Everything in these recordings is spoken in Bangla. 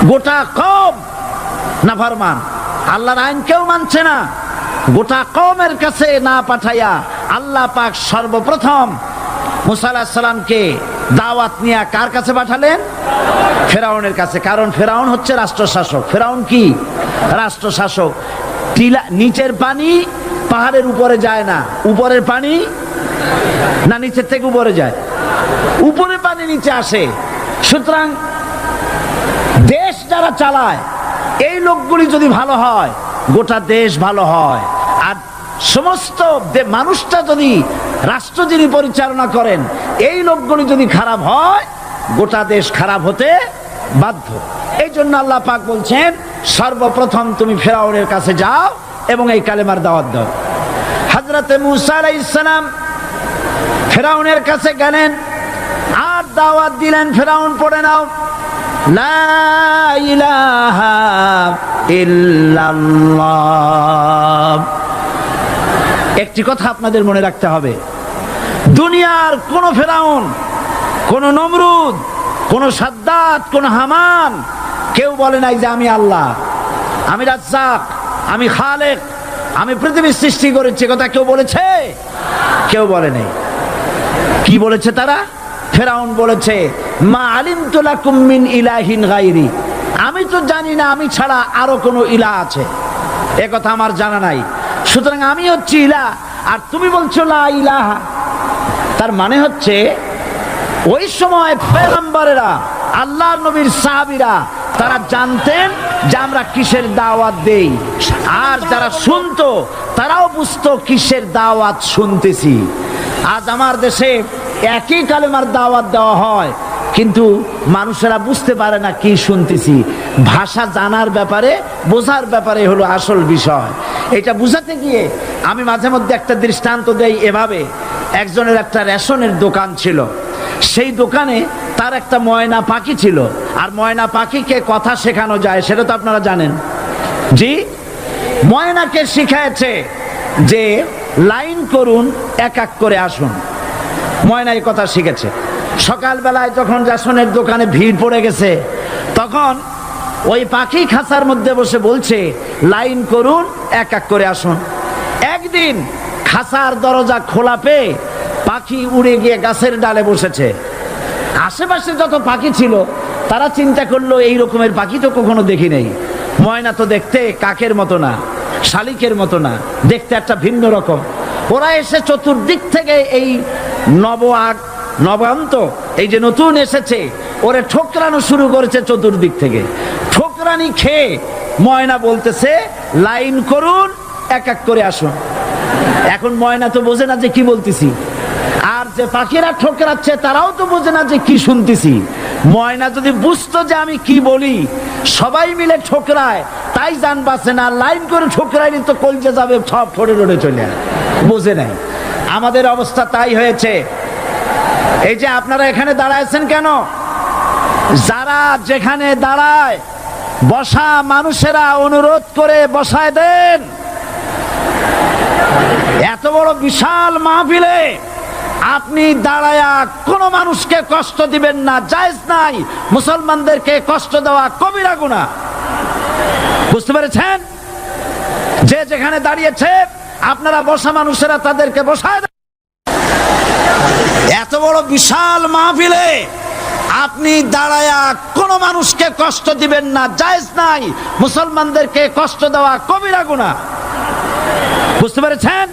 গোটা কওম নাফরমান, আল্লাহর আইন কেউ মানছে না। গোটা কওমের কাছে না পাঠাইয়া আল্লাহ পাক সর্বপ্রথম মুসা আলাইহিস সালামকে দাওয়াত নিয়ে কার কাছে পাঠালেন? ফেরাউনের কাছে। কারণ ফেরাউন হচ্ছে রাষ্ট্রশাসক। ফেরাউন কি? রাষ্ট্রশাসক। নিচের পানি পাহাড়ের উপরে যায় না, উপরের পানি না নিচের থেকে উপরে যায়? উপরে পানি নিচে আসে। সুতরাং দেশ যারা চালায় এই লোকগুলি যদি ভালো হয়, গোটা দেশ ভালো হয়। আর সমস্ত মানুষটা যদি, রাষ্ট্র যিনি পরিচালনা করেন এই লোকগুলি যদি খারাপ হয়, গোটা দেশ খারাপ হতে বাধ্য। এই জন্য আল্লাহ পাক বলছেন সর্বপ্রথম তুমি ফেরাউনের কাছে যাও এবং এই কালেমার দাওয়াত দাও। হযরতে মূসা আলাইহিস সালাম ফেরাউনের কাছে গেলেন আর দাওয়াত দিলেন, ফেরাউন পড়ে নাও লা ইলাহা ইল্লাল্লাহ। একটি কথা আপনাদের মনে রাখতে হবে, দুনিয়ার কোন ফেরাউন, কোন নমরুদ, কোন সাদ্দাত, কোন হামান কেউ বলে নাই যে আমি আল্লাহ, আমি রাজ্জাক, আমি খালেক, আমি পৃথিবীর সৃষ্টি করেছি। কথা কেউ বলেছে? কেউ বলে নাই। কি বলেছে তারা? ফেরাউন বলেছে মা আলিমতু লাকুম মিন ইলাহিন গায়রি, আমি তো জানি না আমি ছাড়া আরো কোনো ইলাহ আছে, এ কথা আমার জানা নাই। সুতরাং আমি হচ্ছি ইলাহ আর তুমি বলছো লা ইলাহা। তার মানে হচ্ছে ওই সময় পয়গম্বরেরা, আল্লাহর নবীর সাহাবীরা তারা জানতেন যে আমরা কিসের দাওয়াত দেই, আর যারা শুনতো তারাও বুঝতো কিসের দাওয়াত শুনতেছি। আজ আমার দেশে একই কালেমার দাওয়াত দেওয়া হয়, কিন্তু মানুষেরা বুঝতে পারে না কি শুনতেছি। ভাষা জানার ব্যাপারে, বোঝার ব্যাপারে হলো আসল বিষয়। এটা বুঝাতে গিয়ে আমি মাঝে মধ্যে একটা দৃষ্টান্ত দেই এভাবে। একজনের একটা রেশনের দোকান ছিল, সেই দোকানে তার একটা ময়না পাখি ছিল। আর ময়না পাখিকে কথা শেখানো যায় সেটা তো আপনারা জানেন। জি, ময়নাকে শিখায়েছে যে লাইন করুন, এক এক করে আসুন। ময়না এই কথা শিখেছে। সকালবেলায় যখন রেশনের দোকানে ভিড় পড়ে গেছে, তখন ওই পাখি খাঁচার মধ্যে বসে বলছে লাইন করুন, এক এক করে আসুন। একদিন খাঁচার দরজা খোলা পেয়ে পাখি উড়ে গিয়ে গাছের ডালে বসেছে। আশেপাশে যত পাখি ছিল তারা চিন্তা করলো এই রকমের পাখি তো কখনো দেখি নাই। ময়না তো দেখতে কাকের মতো না, শালিকের মতো না, দেখতে একটা ভিন্ন রকম। ওরা এসে চতুর্দিক থেকে এই নবান্ত, এই যে নতুন এসেছে, ওরে ঠোকরানো শুরু করেছে চতুর্দিক থেকে। ঠোকরানি খেয়ে ময়না বলতেছে লাইন করুন, এক এক করে আসুন। এখন ময়না তো বোঝে না যে কি বলতেছি, আর যে পাখিরা ঠোকরাচ্ছে তারাও তো বোঝে না যে কি শুনতেছি। ময়না যদি বুঝতো যে আমি কি বলি, সবাই মিলে ঠোকরায়, তাই জান বাঁচে না। লাইন করে ঠোকরাইনি তো কলজে যাবে, সব ফোড়ে রোডে চলে বোঝে নাই। আমাদের অবস্থা তাই হয়েছে। এই যে আপনারা এখানে দাঁড়াইছেন কেন? যারা যেখানে দাঁড়ায় বসা মানুষেরা অনুরোধ করে বসায় দেন। এত বড় বিশাল মাহফিলে আপনি দাঁড়ায়া কোনো মানুষকে কষ্ট দিবেন না, জায়েজ নাই। মুসলমানদেরকে কষ্ট দেওয়া কবিরা গুনাহ। বুঝতে পেরেছেন? যে যেখানে দাঁড়িয়েছে আপনারা বসা মানুষেরা তাদেরকে বসায় দেন। এত বড় বিশাল মাহফিলে আপনি দাঁড়ায়া কোনো মানুষকে কষ্ট দিবেন না, জায়েজ নাই। মুসলমানদেরকে কষ্ট দেওয়া কবিরা গুনাহ। বুঝতে পেরেছেন?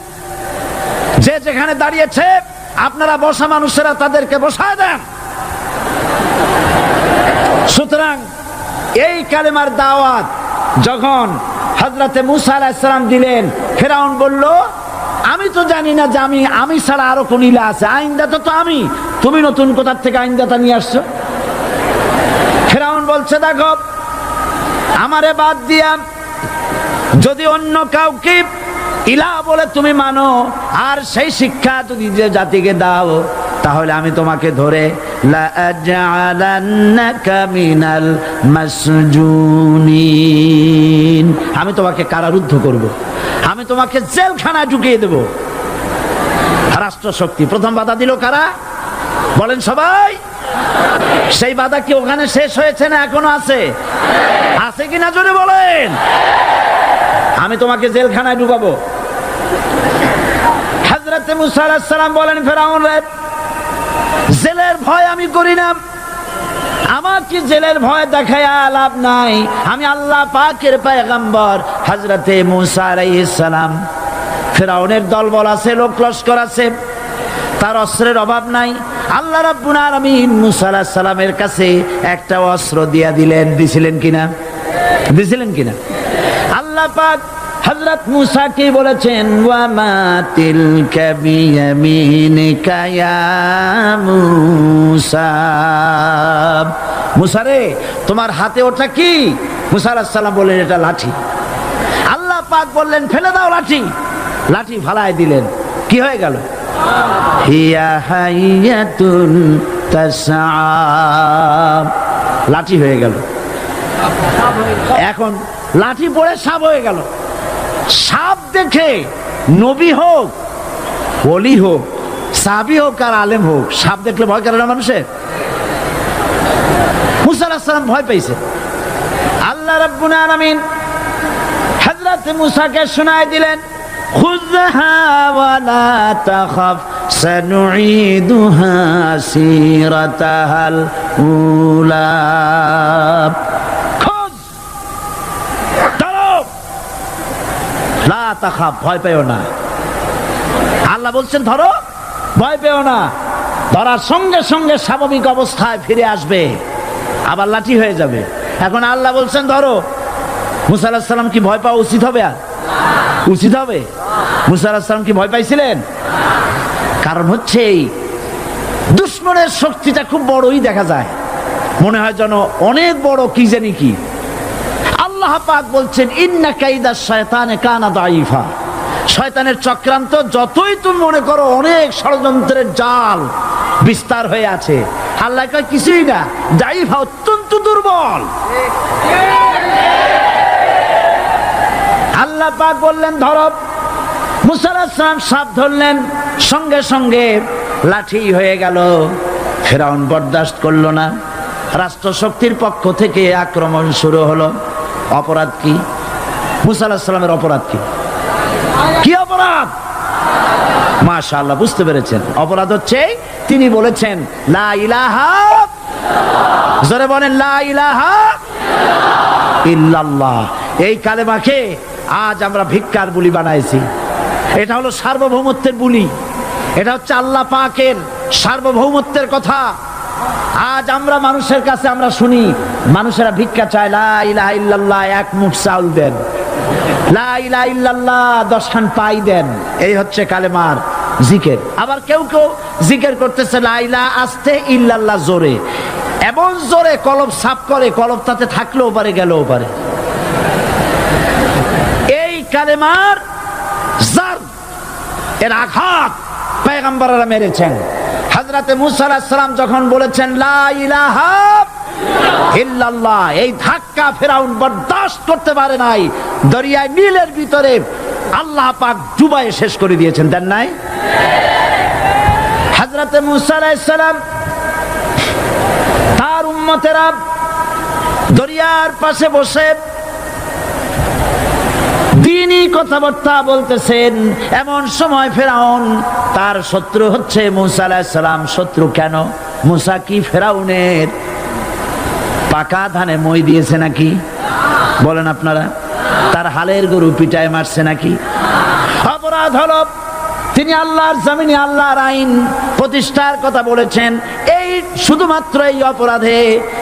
যে যেখানে দাঁড়িয়েছে আপনারা বসা মানুষেরা তাদেরকে বসায় দেন। সুতরাং এই কালেমার দাওয়াত যখন হযরতে মূসা আলাইহিস সালাম দিলেন, ফেরাউন বলল আমি তো জানি না যে আমি ছাড়া আরো কোন ইলাহ আছে, আইনদাতা তো আমি, তুমি নতুন কোথা থেকে আইনদাতা নিয়ে আসছো? ফেরাউন বলছে দেখো, আমারে বাদ দিয়া যদি অন্য কাউকে ইলাহ বলে তুমি মানো আর সেই শিক্ষা যদি যে জাতিকে দাও, তাহলে আমি তোমাকে ধরে লাআজআলান্নাকা মিনাল মাসজুনিন, আমি তোমাকে কারারুদ্ধ করব, আমি তোমাকে জেলখানায় ঢুকিয়ে দেব। রাষ্ট্রশক্তি প্রথম বাধা দিল কারা? বলেন সবাই। সেই বাধা কি ওখানে শেষ হয়েছে না এখনো আছে? আছে কিনা জোরে বলেন। আমি তোমাকে জেলখানায় ঢুকাবো। হযরত মুসা আলাইহিস সালাম বলেন, ফেরাউন রে, জেলের ভয় আমি করি না, আমার কি জেলের ভয় দেখায়া লাভ নাই। আমি আল্লাহ পাকের পয়গম্বর হযরতে মুসা আলাইহিস সালাম। ফেরাউনের দলবল আছে, লোক লস্কর আছে, তার অস্ত্রের অভাব নাই। আল্লাহ রাব্বুল আলামিন মুসা আলাইহিস সালামের কাছে একটা অস্ত্র দিয়া দিলেন। দিছিলেন কিনা? দিছিলেন কিনা? আল্লাহ পাক হযরত মুসা কে বলেছেন, ওয়া মা তিলকা বিয়ামিনিকা ইয়া মুসা। মুসা রে, তোমার হাতে ওটা কি? মুসা আলাইহিস সালাম বললেন, এটা লাঠি। আল্লাহ পাক বললেন, ফেলে দাও লাঠি। লাঠি ফালায় দিলেন। কি হয়ে গেল? হিয়া হাইয়াতুন তাসআ। লাঠি হয়ে গেল। এখন লাঠি পড়ে সাপ হয়ে গেল। সাপ দেখে নবী হোক, ওলি হোক, সাহাবী হোক আর আলেম হোক, সাপ দেখলে ভয় করে না মানুষের? মুসা আলাইহিস সালাম ভয় পেয়েছে। আল্লাহ রাব্বুল আলামিন হযরত মুসাকে শোনায় দিলেন, খুযহা ওয়া লা তাখাফ সানুঈদুহা সিরাতাহাল উলা। লা তাখাফ, ভয় পেও না। আল্লাহ বলছেন ধরো, ভয় পেও না। ধরার সঙ্গে সঙ্গে স্বাভাবিক অবস্থায় ফিরে আসবে, আবার লাঠি হয়ে যাবে। এখন আল্লাহ বলছেন ধরো। মুসা আলাইহিস সালাম কি ভয় পাওয়া উচিত হবে? আর উচিত হবে? মুসা আলাইহিস সালাম কি ভয় পাইছিলেন? কারণ হচ্ছে এই দুশমনের শক্তিটা খুব বড়ই দেখা যায়, মনে হয় যেন অনেক বড়, কি জানি কি। আল্লাহ পাক বলছেন, ইন্না কাইদাশ শায়তানে কানা দাঈফা। শয়তানের চক্রান্ত যতই তুমি মনে করো অনেক ষড়যন্ত্রের জাল বিস্তার হয়ে আছে, আল্লাহ কয় কিছুই না, দাঈফা, অত্যন্ত দুর্বল। আল্লাহ পাক বললেন ধরো। মুসা আলাইহিস সালাম সাপ ধরলেন, সঙ্গে সঙ্গে লাঠি হয়ে গেল। ফেরাউন বরদাস্ত করলো না। রাষ্ট্রশক্তির পক্ষ থেকে আক্রমণ শুরু হলো। অপরাধ কি? মুসা আলাইহিস সালামের অপরাধ কি? কি অপরাধ? মাশাআল্লাহ, বুঝতে পেরেছেন। অপরাধ হচ্ছে তিনি বলেছেন লা ইলাহা, জোরে বলেন লা ইলাহা ইল্লাল্লাহ। এই কালেমাকে আজ আমরা ভিক্ষার বুলি বানাইছি। এটা হলো সার্বভৌমত্বের বুলি, এটা হচ্ছে আল্লাহ পাকের সার্বভৌমত্বের কথা। আজ আমরা মানুষের কাছে আমরা শুনি, মানুষেরা ভিক্ষা চায়, লা ইলাহা ইল্লাল্লাহ, এক মুঠ চাউল দেন, লা ইলাহা ইল্লাল্লাহ 10 খান পাই দেন। এই হচ্ছে কালেমার জিকির। আবার কেউ কেউ জিকির করতেছে লা ইলাহা আস্তে, ইল্লাল্লাহ জোরে, এমন জোরে কলব সাফ করে, কলব তাতে থাকলেও পারে, গেলেও পারে। এই কালেমার জার, এর আঘাত পয়গম্বররা মেরেছেন। হযরতে মুসা আলাইহিস সালাম যখন বলেছেন লা ইলাহা ইল্লাল্লাহ, এই ধাক্কা ফেরাউন বরদাস্ত করতে পারে নাই। দরিয়ায় নীলের ভিতরে আল্লাহ পাক ডুবাইয়ে শেষ করে দিয়েছেন, দেন নাই? হযরতে মুসা আলাইহিস সালাম, তার উম্মতেরা দরিয়ার পাশে বসে দ্বীনি কথাবার্তা বলতেছেন। এমন সময় ফেরাউন, তার শত্রু হচ্ছে মুসা আলাইহিস সালাম। শত্রু কেন? মুসা কি ফেরাউনের পাকা ধানে মই দিয়েছে নাকি? বলেন আপনারা। তার হালের গরু পিটায় মারছে নাকি? অপরাধ হলো তিনি আল্লাহর জমিনে আল্লাহর আইন প্রতিষ্ঠার কথা বলেছেন। এই শুধুমাত্র এই অপরাধে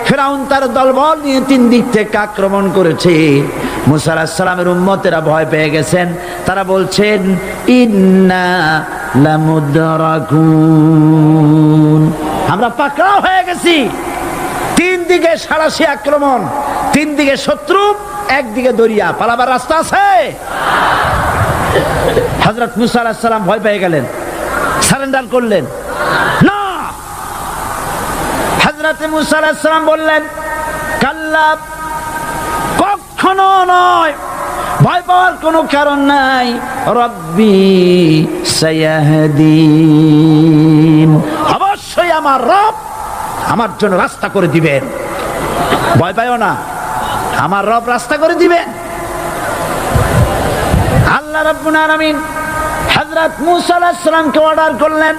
ফেরাউন তার দলবল নিয়ে 3 দিক থেকে আক্রমণ করেছে। মুসা আলাইহিস সালামের উম্মতেরা ভয় পেয়ে গেছেন। তারা বলছেন ইন্না লামুদরাকুন, আমরা পাকড়াও হয়ে গেছি। 3 দিকে সারাশি আক্রমণ, 3 দিকে শত্রু, একদিকে দরিয়া, পালাবার রাস্তা আছে? হযরত মুসা আলাইহিস সালাম ভয় পেয়ে গেলেন, সারেন্ডার করলেন না। হযরত মুসা আলাইহিস সালাম বললেন কাল্লা, কখনো নয়, ভয় পাওয়ার কোনো কারণ নাই। রব্বি সায়াহদিন, অবশ্যই আমার রব আমার জন্য রাস্তা করে দিবেন। ভয় পাইও না, আমার রব রাস্তা করে দিবেন। আল্লাহ রাব্বুল আলামিন হযরত মূসা আলাইহিস সালামকে অর্ডার করলেন,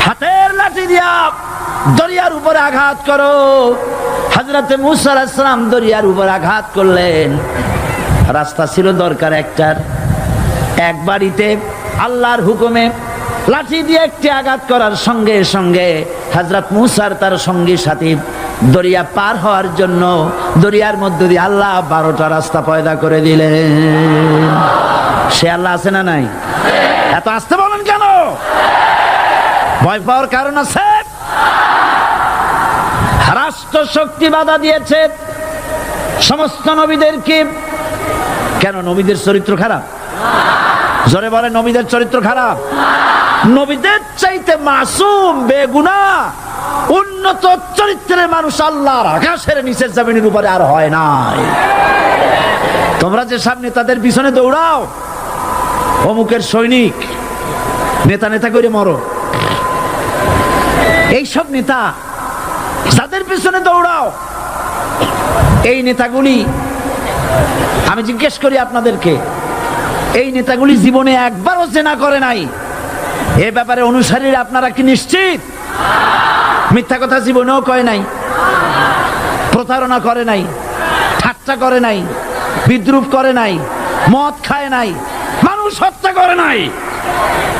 হাতের লাঠি দিয়া দরিয়ার উপরে আঘাত করো। হযরত মূসা আলাইহিস সালাম দরিয়ার উপর আঘাত করলেন। রাস্তা ছিল দরকার একটার, এক বাড়িতে আল্লাহর হুকুমে লাঠি দিয়ে একটি আঘাত করার সঙ্গে সঙ্গে হযরত মূসার তার সঙ্গী সাথী দরিয়া পার হওয়ার জন্য দরিয়ার মধ্য দিয়ে আল্লাহ 12টা রাস্তা পয়দা করে দিলেন। সে আল্লাহ আছে না নাই? এত আসতে বলেন কেন? ভয় পাওয়ার কারণ আছে? রাষ্ট্র শক্তি বাধা দিয়েছে সমস্ত নবীদেরকে। কেন? নবীদের চরিত্র খারাপ? জোরে বলে, নবীদের চরিত্র খারাপ? নবীদের চাইতে মাসুম বেগুনাহ উন্নত চরিত্রের মানুষ আল্লাহর আকাশের নিচের জমিনের উপরে আর হয় নাই। তোমরা যে সব নেতাদের পিছনে দৌড়াও, অমুকের সৈনিক, নেতা নেতা করে মরো, এইসব নেতা যাদের পিছনে দৌড়াও, এই নেতাগুলি, আমি জিজ্ঞেস করি আপনাদেরকে, এই নেতাগুলি জীবনে একবারও জেনা করে নাই? এ ব্যাপারে অনুসারীরা আপনারা কি নিশ্চিত? মিথ্যা কথা জীবনেও কয় নাই, প্রতারণা করে নাই, ঠাট্টা করে নাই, বিদ্রুপ করে নাই, মদ খায় নাই, মানুষ হত্যা করে নাই।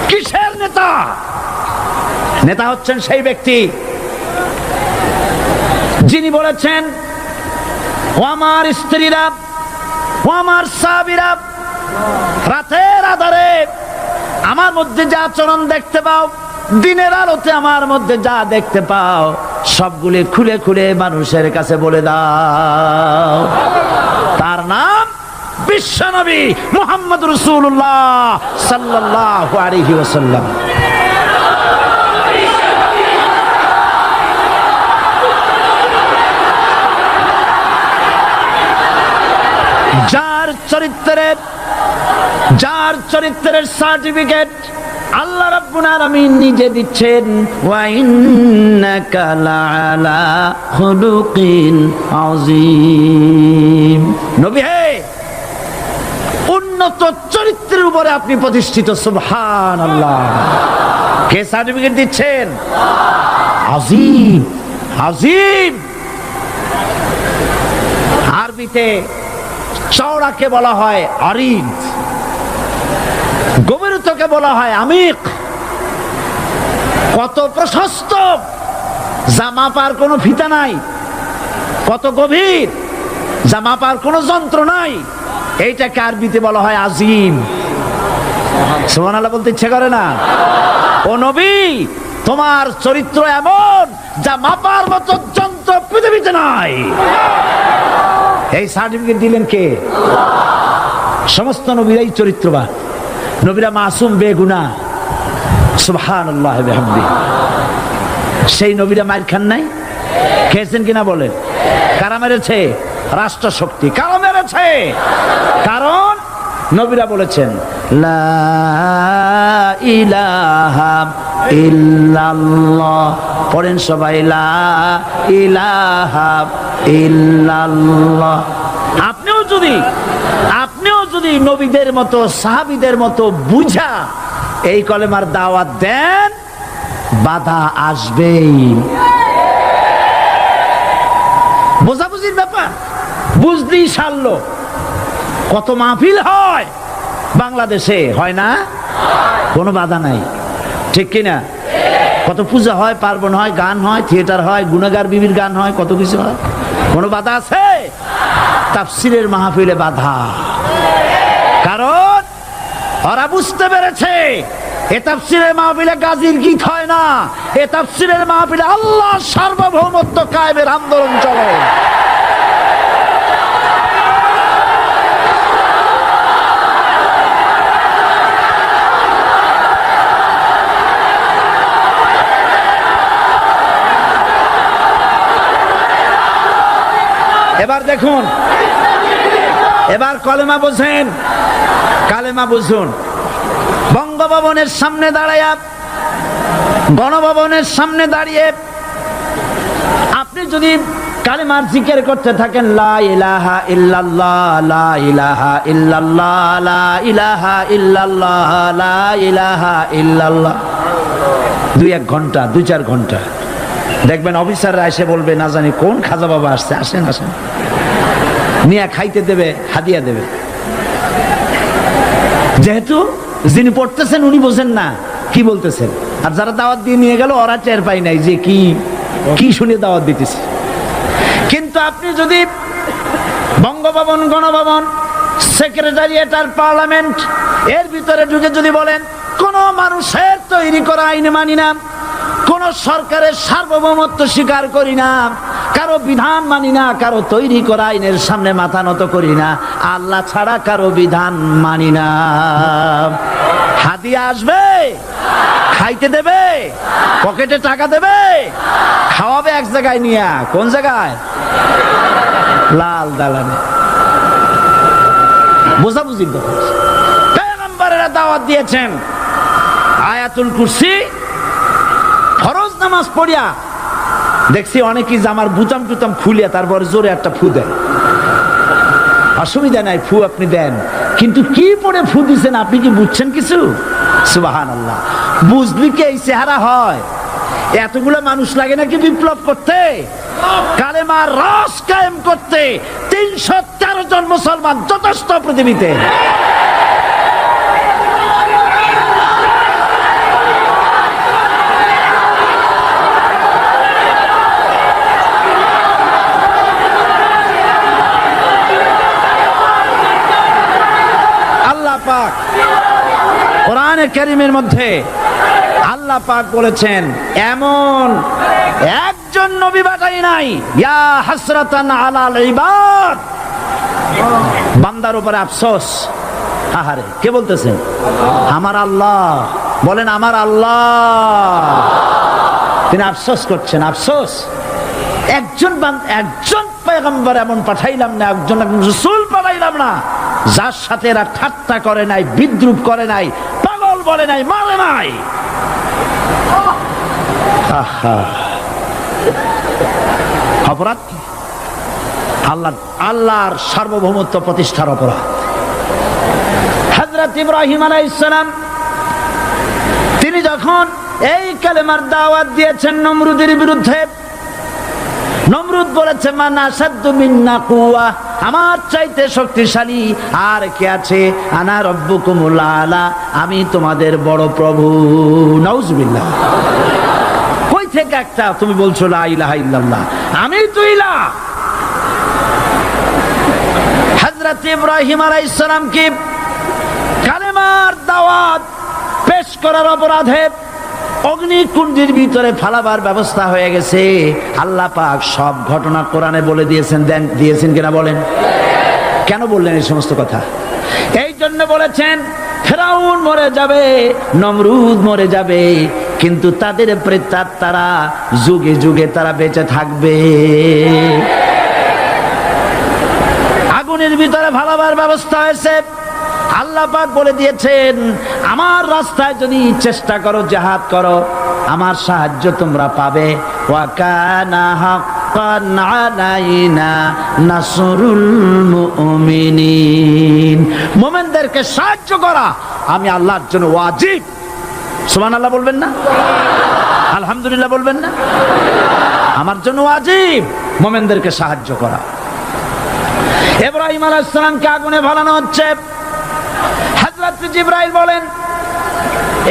কিসের নেতা? নেতা হচ্ছেন সেই ব্যক্তি যিনি বলেছেন, ও আমার স্ত্রীরা, ও আমার সাহাবীরা, রাতের আধারে আমার মধ্যে যা আচরণ দেখতে পাও, দিনের আলোতে আমার মধ্যে যা দেখতে পাও, সবগুলি খুলে খুলে মানুষের কাছে বলে দাও। তার নাম বিশ্বনবী মুহাম্মদ রাসূলুল্লাহ সাল্লাল্লাহু আলাইহি ওয়াসাল্লাম। যার চরিত্রের সার্টিফিকেট আল্লাহ রাব্বুল আলামিন নিজে দিচ্ছেন, ওয়া ইন্নাকা লাআলা খুলুকিন আযীম। নবী হে, উন্নত চরিত্রের উপরে আপনি প্রতিষ্ঠিত। সুবহানাল্লাহ। কে সার্টিফিকেট দিচ্ছেন? আযীম, আযীম। আরবিতে চওড়াকে বলা হয় আরিদ, গভীরতাকে বলা হয় আমিক। কত প্রশস্ত, যা মাপার কোনো ফিতা নাই। কত গভীর, যা মাপার কোনো যন্ত্র নাই। এইটাকে আরবিতে বলা হয় আজিম। সুবহানাল্লাহ বলতে ইচ্ছে করে না? ও নবী, তোমার চরিত্র এমন যা মাপার মতো যন্ত্র পৃথিবীতে নাই। এই সার্টিফিকেট দিলেন কে? সমস্ত নবীরাই চরিত্রবান, নবীরা মাসুম বেগুনাহ। সুবহানাল্লাহ বিহামদিহি। সেই নবীরা মার খান নাই? খেয়েছেন কিনা বলেন? কারা মেরেছে? রাষ্ট্র শক্তি। কারা মেরেছে? কারণ নবীরা বলেছেন লা ইলাহা ইল্লাল্লাহ। পড়েন সবাই, লা ইলাহা ইল্লাল্লাহ। আপনিও যদি নবীদের মতো, সাহাবীদের মতো বুঝা এই কলেমার দাওয়াত দেন, বাধা আসবেই। বোঝাবুঝির ব্যাপার, বুঝতেই সারলো। কত মাহফিল হয় বাংলাদেশে, হয় না? কোনো বাধা নাই, ঠিক কিনা? কত পূজা হয়, পার্বণ হয়, গান হয়, থিয়েটার হয়, গুনাহগার বিবির গান হয়, কত কিছু হয়। কোনো বাধা আছে? তাফসীরের মাহফিলে বাধা। কারণ ওরা বুঝতে পেরেছে এ তাফসীরের মাহফিলে গাজীর গীত হয় না, এ তাফসীরের মাহফিলে আল্লাহর সার্বভৌমত্ব কায়েমের আন্দোলন চলে। এবার দেখুন, এবার কলেমা বোঝেন, কালেমা বুঝুন। বঙ্গভবনের সামনে দাঁড়াইয়া, গণভবনের সামনে দাঁড়িয়ে আপনি যদি কালেমার জিকির করতে থাকেন, লা ইলাহা ইল্লাল্লাহ, লা ইলাহা ইল্লাল্লাহ, লা ইলাহা ইল্লাল্লাহ, লা ইলাহা ইল্লাল্লাহ, 2-1 ঘন্টা 2-4 ঘন্টা, দেখবেন অফিসাররা এসে বলবে, না জানি কোন খাজা বাবা আসছে, আসেন আসেন, নিয়ে খাইতে দেবে, হাদিয়া দেবে। যেহেতু যিনি পড়তেছেন উনি বোঝেন না কি বলতেছেন, আর যারা দাওয়াত দিয়ে নিয়ে গেল ওরা টের পায় নাই যে কি কি শুনে দাওয়াত দিতেছে। কিন্তু আপনি যদি বঙ্গভবন, গণভবন, সেক্রেটারিয়েট আর পার্লামেন্ট এর ভিতরে ঢুকে যদি বলেন, কোন মানুষের তৈরি করা আইন মানি না, কোন সরকারের সার্বভৌমত্ব স্বীকার করি না, কারো বিধান মানি না, কারো তৈরি করা আইনের সামনে মাথা নত করি না, আল্লাহ ছাড়া কারো বিধান মানি না, হাদিয়া আসবে, খাইতে দেবে, পকেটে টাকা দেবে, খাওয়াবে এক জায়গায় নিয়ে, কোন জায়গায়? লাল দালানে। বুঝাবুঝি পয়গম্বরেরা দাওয়াত দিয়েছেন আয়াতুল কুরসি ফরজ নামাজ পড়িয়া। দেখছি অনেকেই জামার বুতাম টুতাম খুলিয়া তারপর জোরে একটা ফু দেন। অসুবিধা নাই, ফু আপনি দেন, কিন্তু কি পড়ে ফু দিচ্ছেন আপনি কি বুঝছেন কিছু? সুবহানাল্লাহ। বুঝলি কি এই চেহারা হয়? এতগুলো মানুষ লাগে নাকি বিপ্লব করতে, কালেমার রস কায়েম করতে? 313 জন মুসলমান যথেষ্ট পৃথিবীতে। আল্লাহ পাক কোরআনে কারীমের মধ্যে আল্লাহ পাক বলেছেন, এমন একজন নবী পাঠাই নাই, ইয়া হাসরাতান আলাল ইবাদ, বান্দার উপরে আফসোস। আহারে, কে বলতেছেন? আমার আল্লাহ। বলেন আমার আল্লাহ, তিনি আফসোস করছেন। আফসোস, একজন পয়গম্বর এমন পাঠাইলাম না, একজন রাসূল পাঠাইলাম না যার সাথে এরা ঠাট্টা করে নাই, বিদ্রুপ করে নাই, পাগল বলে নাই, মারে নাই। অপরাধ কি? আল্লাহর সার্বভৌমত্ব প্রতিষ্ঠার অপরাধ। হযরত ইব্রাহিম আলাইহিস সালাম তিনি যখন এই কালেমার দাওয়াত দিয়েছেন নমরুদের বিরুদ্ধে, নমরুদ বলেছে, মান আসাদ্দু মিন্না কুওয়া, আমার চাইতে শক্তিশালী আর কে আছে? আনা রব্বুকুমুল আলা, আমি তোমাদের বড় প্রভু। নাউজুবিল্লাহ। কই থেকে একটা তুমি বলছো লা ইলাহা ইল্লাল্লাহ, আমি তো ইলাহ। হযরত ইব্রাহিম আলাইহিস সালাম কি কালেমার দাওয়াত পেশ করার অপরাধে অগ্নিকুণ্ডের ভিতরে ফালাবার ব্যবস্থা হয়ে গেছে। আল্লাহ পাক সব ঘটনা কোরআনে বলে দিয়েছেন কিনা বলেন? কেন বললেন এই সমস্ত কথা? এই জন্য বলেছেন, ফেরাউন মরে যাবে, নমরুদ মরে যাবে, কিন্তু তাদের প্রেতাত্মারা যুগে যুগে তারা বেঁচে থাকবে। আগুনের ভিতরে ফালাবার ব্যবস্থা হয়েছে। আল্লাহ পাক বলে দিয়েছেন, আমার রাস্তায় যদি চেষ্টা করো, জিহাদ করো, আমার সাহায্য তোমরা পাবে। ওয়া কানা হাক্কান আলাইনা নাসরুল মুমিনিন, মুমিনদেরকে সাহায্য করা আমি আল্লাহর জন্য ওয়াজিব। সুবহানাল্লাহ বলবেন না? আলহামদুলিল্লাহ বলবেন না? আমার জন্য ওয়াজিব মুমিনদেরকে সাহায্য করা। ইব্রাহিম আলাইহিস সালামকে আগুনে ফেলানো হচ্ছে। হযরত জিবরাইল বলেন,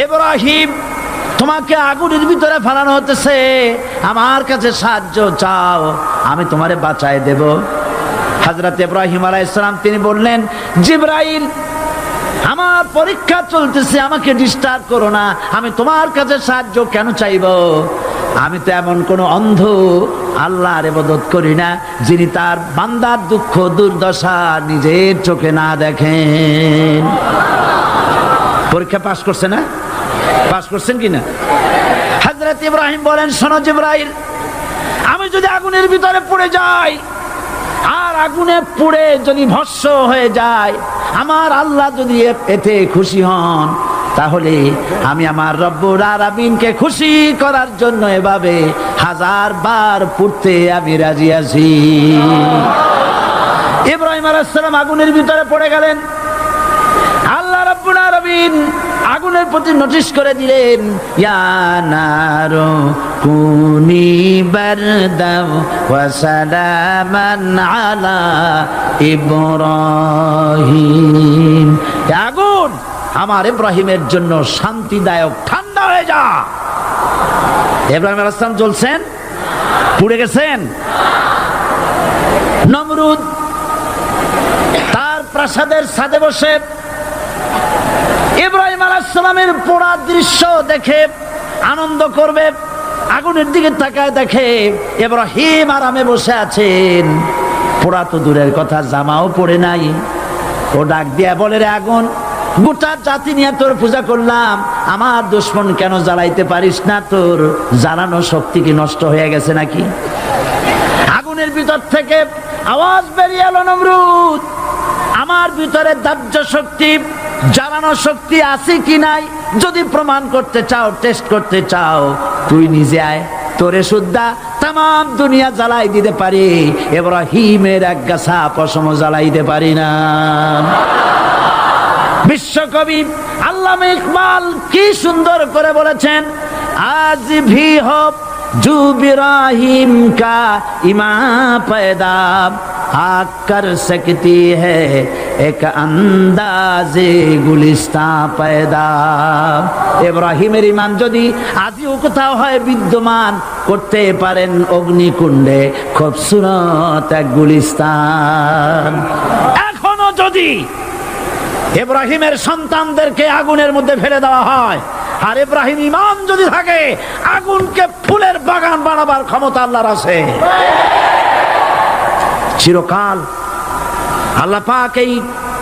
ইব্রাহিম তোমাকে আগুনের ভিতরে ফেলানো হতেছে, আমার কাছে সাহায্য চাও, আমি তোমারে বাঁচায় দেব। হযরত ইব্রাহিম আলাইহিস সালাম তিনি বললেন, জিবরাইল আমার পরীক্ষা চলতেছে, আমাকে ডিস্টার্ব করো না, আমি তোমার কাছে সাহায্য কেন চাইব? আমি তো এমন কোন অন্ধ আল্লাহর ইবাদত করি না যিনি তার বান্দার দুঃখ দুর্দশা নিজের চোখে না দেখেন। পরীক্ষা পাস করছে না? পাস করছেন কিনা? হযরত ইব্রাহিম বলেন, শোনো জিবরাইল, আমি যদি আগুনের ভিতরে পড়ে যাই আর আগুনে পুড়ে যদি ভস্ম হয়ে যায়, আমার আল্লাহ যদি এতে খুশি হন, তাহলে আমি আমার রব্বুল আলামিনকে খুশি করার জন্য এভাবে 1000 বার পড়তে আমি রাজি আছি। ইব্রাহিম আলাইহিস সালাম আগুনের ভিতরে পড়ে গেলেন। আল্লাহ রাব্বুল আলামিন আগুনের প্রতি নোটিশ করে দিলেন, ইয়া নারু কুনি বারদাও ওয়া সালামান আলা ইব্রাহিম। আগুন, আমার ইব্রাহিমের জন্য শান্তিদায়ক ঠান্ডা হয়ে যা। ইব্রাহিম আলাইহিস সালাম জ্বলছেন, পুড়ে গেছেন। নমরুদ তার প্রাসাদের ছাদে বসে ইব্রাহিম আলাইহিস সালামের পোড়া দৃশ্য দেখে আনন্দ করবে। আগুনের দিকে তাকায় দেখে ইব্রাহিম আরামে বসে আছেন। পোড়া তো দূরের কথা, জামাও পরে নাই। ও ডাক দিয়া বলে, রে আগুন, গোটা জাতি নিয়ে তোর পূজা করলাম, আমার দুশমন কেন জ্বালাইতে পারিস না? তোর জ্বালানো শক্তি কি নষ্ট হয়ে গেছে নাকি? আগুনের ভিতর থেকে আওয়াজ বেরিয়ে এলো, নমরুদ, আমার ভিতরে দাহ্য শক্তি, জ্বালানো শক্তি আছে কি নাই যদি প্রমাণ করতে চাও, টেস্ট করতে চাও, তুই নিজে আয়। তোরে সুদ্ধা তাম দুনিয়া জ্বালাই দিতে পারি, ইব্রাহিমের এক গাছা পশম জ্বালাইতে পারি না। বিশ্বকবি আল্লামা ইকবাল কি সুন্দর করে বলেছেন, আজ ভি হো জু ইব্রাহিম কা ইমা पैदा आग कर सकती है एक अंदाजे गुलिस्ता पैदा। ইব্রাহিমের ঈমান যদি আজও কোথাও হয় বিদ্যমান, করতে পারেন অগ্নিকুণ্ডে খুবসুরত এক গুলিস্তান। এখনো যদি ইব্রাহিমের সন্তানদেরকে আগুনের মধ্যে ফেলে দেওয়া হয়, আর ইব্রাহিম ঈমান যদি থাকে, আগুনকে ফুলের বাগান বানাবার ক্ষমতা আল্লাহর আছে। চিরকাল আল্লাহ পাক এই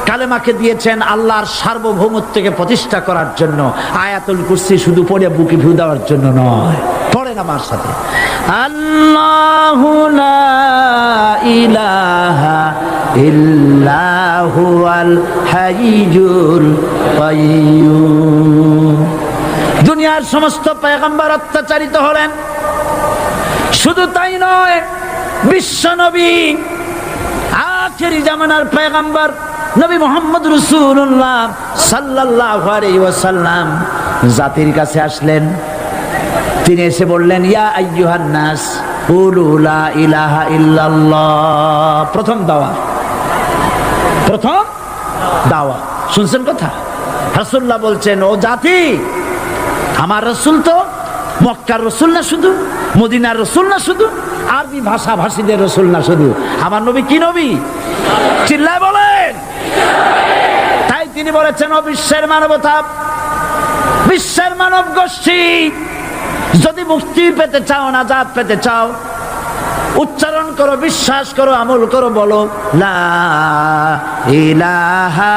কালেমাকে দিয়েছেন আল্লাহর সার্বভৌমত্বকে প্রতিষ্ঠা করার জন্য। আয়াতুল কুরসি শুধু পড়ে বুকে ফু দেওয়ার জন্য নয়। পড়েন আমার সাথে, আল্লাহু লা ইলাহা ইল্লা হুয়াল হাইয়ুল কাইয়্যুম। দুনিয়ার সমস্ত পয়গম্বর অত্যাচারিত হলেন, শুধু তাই নয়, বিশ্ব নবী আখেরি জামানার পয়গম্বর নবী মুহাম্মদ রাসূলুল্লাহ সাল্লাল্লাহু আলাইহি ওয়াসাল্লাম জাতির কাছে আসলেন। তিনি এসে বললেন, ইয়া আইয়ুহান নাস কুলু লা ইলাহা ইল্লাল্লাহ। প্রথম দাওয়া শুনছেন কথা? রাসূলুল্লাহ বলছেন, ও জাতি, আমার রাসূল তো মক্কার রাসূল না শুধু, মদিনার রাসূল না শুধু, আরবি ভাষা ভাষীদের রাসূল না শুধু, আমার নবী কি নবী? চিল্লায় বলেন। তাই তিনি বলেছেন, ও বিশ্বের মানবতা, বিশ্বের মানব গোষ্ঠী, যদি মুক্তি পেতে চাও, নাজাত পেতে চাও, উচ্চারণ করো, বিশ্বাস করো, আমল করো, বলো লা ইলাহা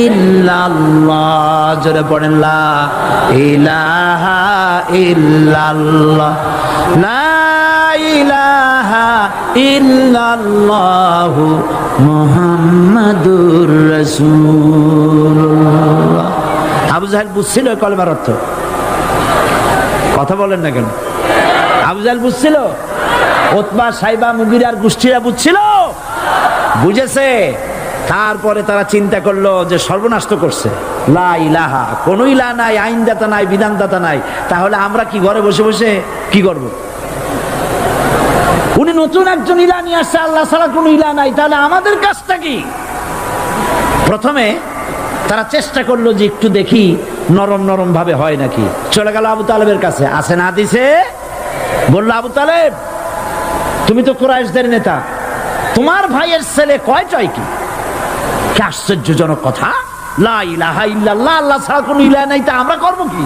ইল্লাল্লাহ। জোরে পড়েন, লা ইলাহা ইল্লাল্লাহ, লা ইলাহা ইল্লাল্লাহ মুহাম্মাদুর রাসূলুল্লাহ। আবু জাহেল বুঝছিল কলেমার অর্থ? কথা বলেন না কেন? আবু জাহেল বুঝছিল? উতবা, সাইবা, মুগিরার গোষ্ঠীরা বুঝছিল? বুঝেছে। তারপরে তারা চিন্তা করলো যে সর্বনাশ তো করছে, লা ইলাহা, কোন ইলাহ নাই, আইনদাতা নাই, বিধানদাতা নাই, তাহলে আমরা কি ঘরে বসে বসে কি করব? উনি নতুন একজন ইলাহ নিয়ে আসছে, আল্লাহ ছাড়া কোন ইলাহ নাই, তাহলে আমাদের কাজটা কি? প্রথমে তারা চেষ্টা করলো যে একটু দেখি নরম নরম ভাবে হয় নাকি। চলে গেল আবু তালেবের কাছে, আছে না হাদিসে, বললো, আবু তালেব, তুমি তো কুরাইশদের নেতা, তোমার ভাইয়ের ছেলে কয়টাই কি? কি আশ্চর্যজনক কথা! লা ইলাহা ইল্লাল্লাহ, আল্লাহ ছাড়া কোনো ইলাহ নাই, তা আমরা করব কি?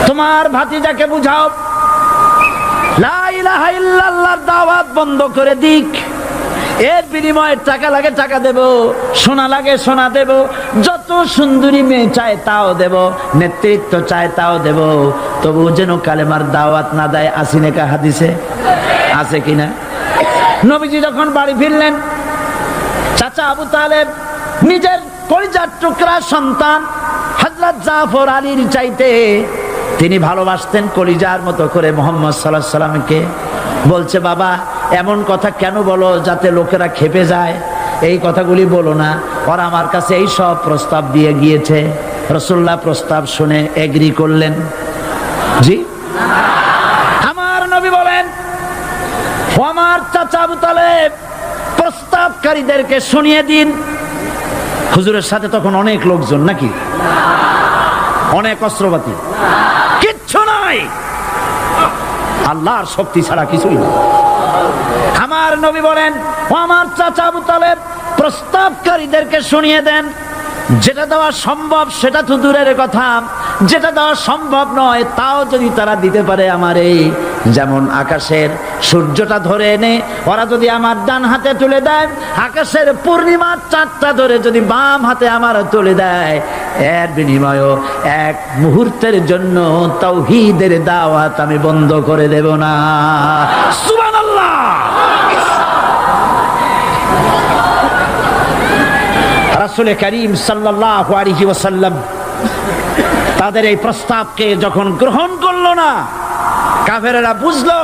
তোমার ভাতিজাকে বুঝাও লা ইলাহা ইল্লাল্লাহর দাওয়াত বন্ধ করে দিক, এর বিনিময়ে টাকা লাগে টাকা দেব, সোনা লাগে সোনা দেব, যত সুন্দরী মেয়ে চায় তাও দেব, নেতৃত্ব চায় তাও দেব, তবু যেন কালেমার দাওয়াত না দেয়। আসিনে কা হাদিসে আছে কিনা? নবীজি যখন বাড়ি ফিরলেন, চাচা আবু তালেব নিজের কলিজার টুকরা সন্তান হযরত জাফর আলীর চাইতে তিনি ভালোবাসতেন কলিজার মতো করে মুহাম্মদ সাল্লাল্লাহু আলাইহি সাল্লামকে। বলছে, বাবা এমন কথা কেন বলো যাতে লোকেরা খেপে যায়? এই কথাগুলি বলো না, ওরা আমার কাছে এই সব প্রস্তাব দিয়ে গিয়েছে। রাসূলুল্লাহ প্রস্তাব শুনে এগ্রি করলেন। জি, আমার নবী বলেন, ও আমার চাচা আবু তালেব, প্রস্তাবকারীদেরকে শুনিয়ে দিন। হুজুরের সাথে তখন অনেক লোকজন, নাকি অনেক অস্ত্রপাতি, কিচ্ছু নাই, আল্লাহর শক্তি ছাড়া কিছুই না। আমার নবী বলেন, ও আমার চাচা আবু তালেব, প্রস্তাবকারীদেরকে শুনিয়ে দেন। যেটা দেওয়া সম্ভব সেটা তো দূরের কথা, যেটা দেওয়া সম্ভব নয় তাও যদি তারা দিতে পারে আমার এই, যেমন আকাশের সূর্যটা ধরে এনে ওরা যদি আমার ডান হাতে তুলে দেয়, আকাশের পূর্ণিমার চাঁদটা ধরে যদি বাম হাতে আমার তুলে দেয়, এর বিনিময়ে এক মুহূর্তের জন্য তাওহীদের দাওয়াত আমি বন্ধ করে দেব না। সুবহানাল্লাহ। রাসূল করিম সাল্লাল্লাহু আলাইহি ওয়াসাল্লাম তাদের এই প্রস্তাবকে যখন গ্রহণ করলো না, কাফেরেরা বুঝলো।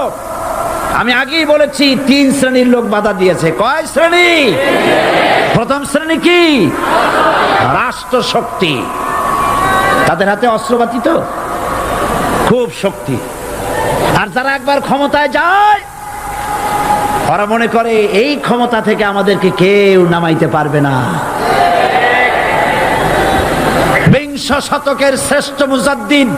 আমি আগেই বলেছি 3 শ্রেণীর লোক বাধা দিয়েছে। কয় শ্রেণী? প্রথম শ্রেণী কি? রাষ্ট্র শক্তি, তাদের হাতে অস্ত্রপাতি তো খুব শক্তি। আর যারা একবার ক্ষমতায় যায় ওরা মনে করে এই ক্ষমতা থেকে আমাদেরকে কেউ নামাইতে পারবে না। বিংশ শতকের শ্রেষ্ঠ মুজাদ্দিদ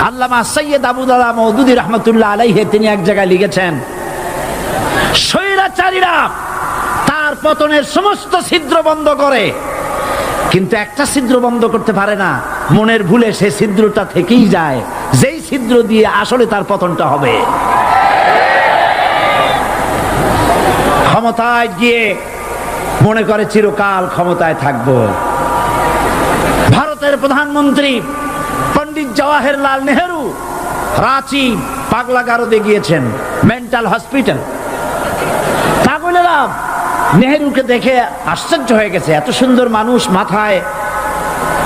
আল্লামা সৈয়দ আবুল আলা মওদুদী রাহমাতুল্লাহ আলাইহি তিনি এক জায়গায় লিখেছেন, স্বৈরাচারীরা তার পতনের সমস্ত ছিদ্র বন্ধ করে, কিন্তু একটা ছিদ্র বন্ধ করতে পারে না। মনের ভুলে সে ছিদ্রটা থেকেই যায়, যেই ছিদ্র দিয়ে আসলে তার পতনটা হবে। ক্ষমতায় গিয়ে মনে করে চিরকাল ক্ষমতায় থাকবো। ভারতের প্রধানমন্ত্রী পণ্ডিত জওয়াহরলাল নেহেরু রাঁচি পাগলাগারদে গিয়েছেন, মেন্টাল হসপিটাল। পাগলেরা নেহেরুকে দেখে আশ্চর্য হয়ে গেছে, এত সুন্দর মানুষ, মাথায়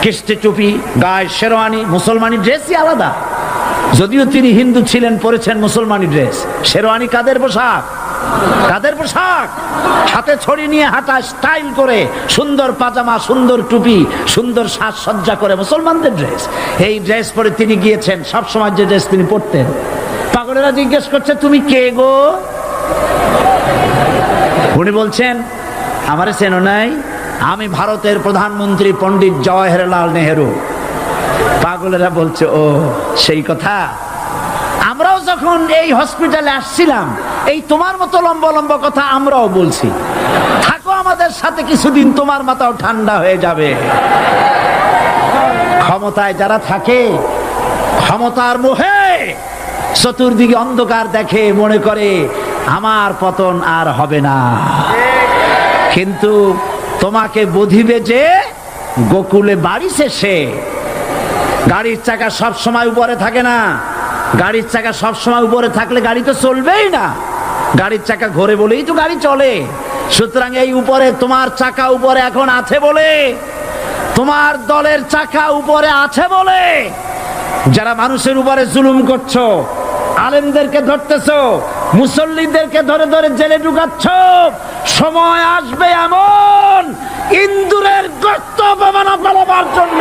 কিস্তি টুপি, গায়ে শেরওয়ানি, মুসলমানি ড্রেসই আলাদা। যদিও তিনি হিন্দু ছিলেন, পরেছেন মুসলমানি ড্রেস। শেরওয়ানি কাদের পোশাক? কাদের পোশাক? হাতে ছড়ি নিয়ে হাঁটা, স্টাইল করে, সুন্দর পাজামা, সুন্দর টুপি, সুন্দর সাজসজ্জা করে, মুসলমানদের ড্রেস। এই ড্রেস পরে তিনি গিয়েছেন, সবসময় যে ড্রেস তিনি পরতেন। পাগলেরা জিজ্ঞেস করছে, তুমি কে গো? উনি বলছেন, আমারে চেনো নাই? আমি ভারতের প্রধানমন্ত্রী পণ্ডিত জওয়াহরলাল নেহেরু। পাগলেরা বলছে, ও সেই কথা। আমরাও যখন এই হসপিটালে আসছিলাম এই তোমার মতো লম্বা লম্বা কথা আমরাও বলছি, থাকো আমাদের সাথে কিছুদিন, তোমার মাথাও ঠান্ডা হয়ে যাবে। ক্ষমতায় যারা থাকে, ক্ষমতার মোহে চতুর্দিকে অন্ধকার দেখে, মনে করে আমার পতন আর হবে না। কিন্তু তোমাকে বুঝিবে যে গোকুলে বাড়ি শেষে গাড়ির চাকা সব সময় উপরে থাকে না। গাড়ির চাকা সব সময় উপরে থাকলে গাড়ি তো চলবেই না। গাড়ির চাকা ঘোরে বলেই তো গাড়ি চলে। সুতরাং এই উপরে তোমার চাকা উপরে এখন আছে বলে, তোমার দলের চাকা উপরে আছে বলে যারা মানুষের উপরে জুলুম করছো, আলেমদেরকে ধরতেছো, মুসল্লিদেরকে ধরে ধরে জেলে ঢুকাচ্ছ, সময় আসবে এমন ইন্দুরের গর্ত অপমানা পালাবার জন্য।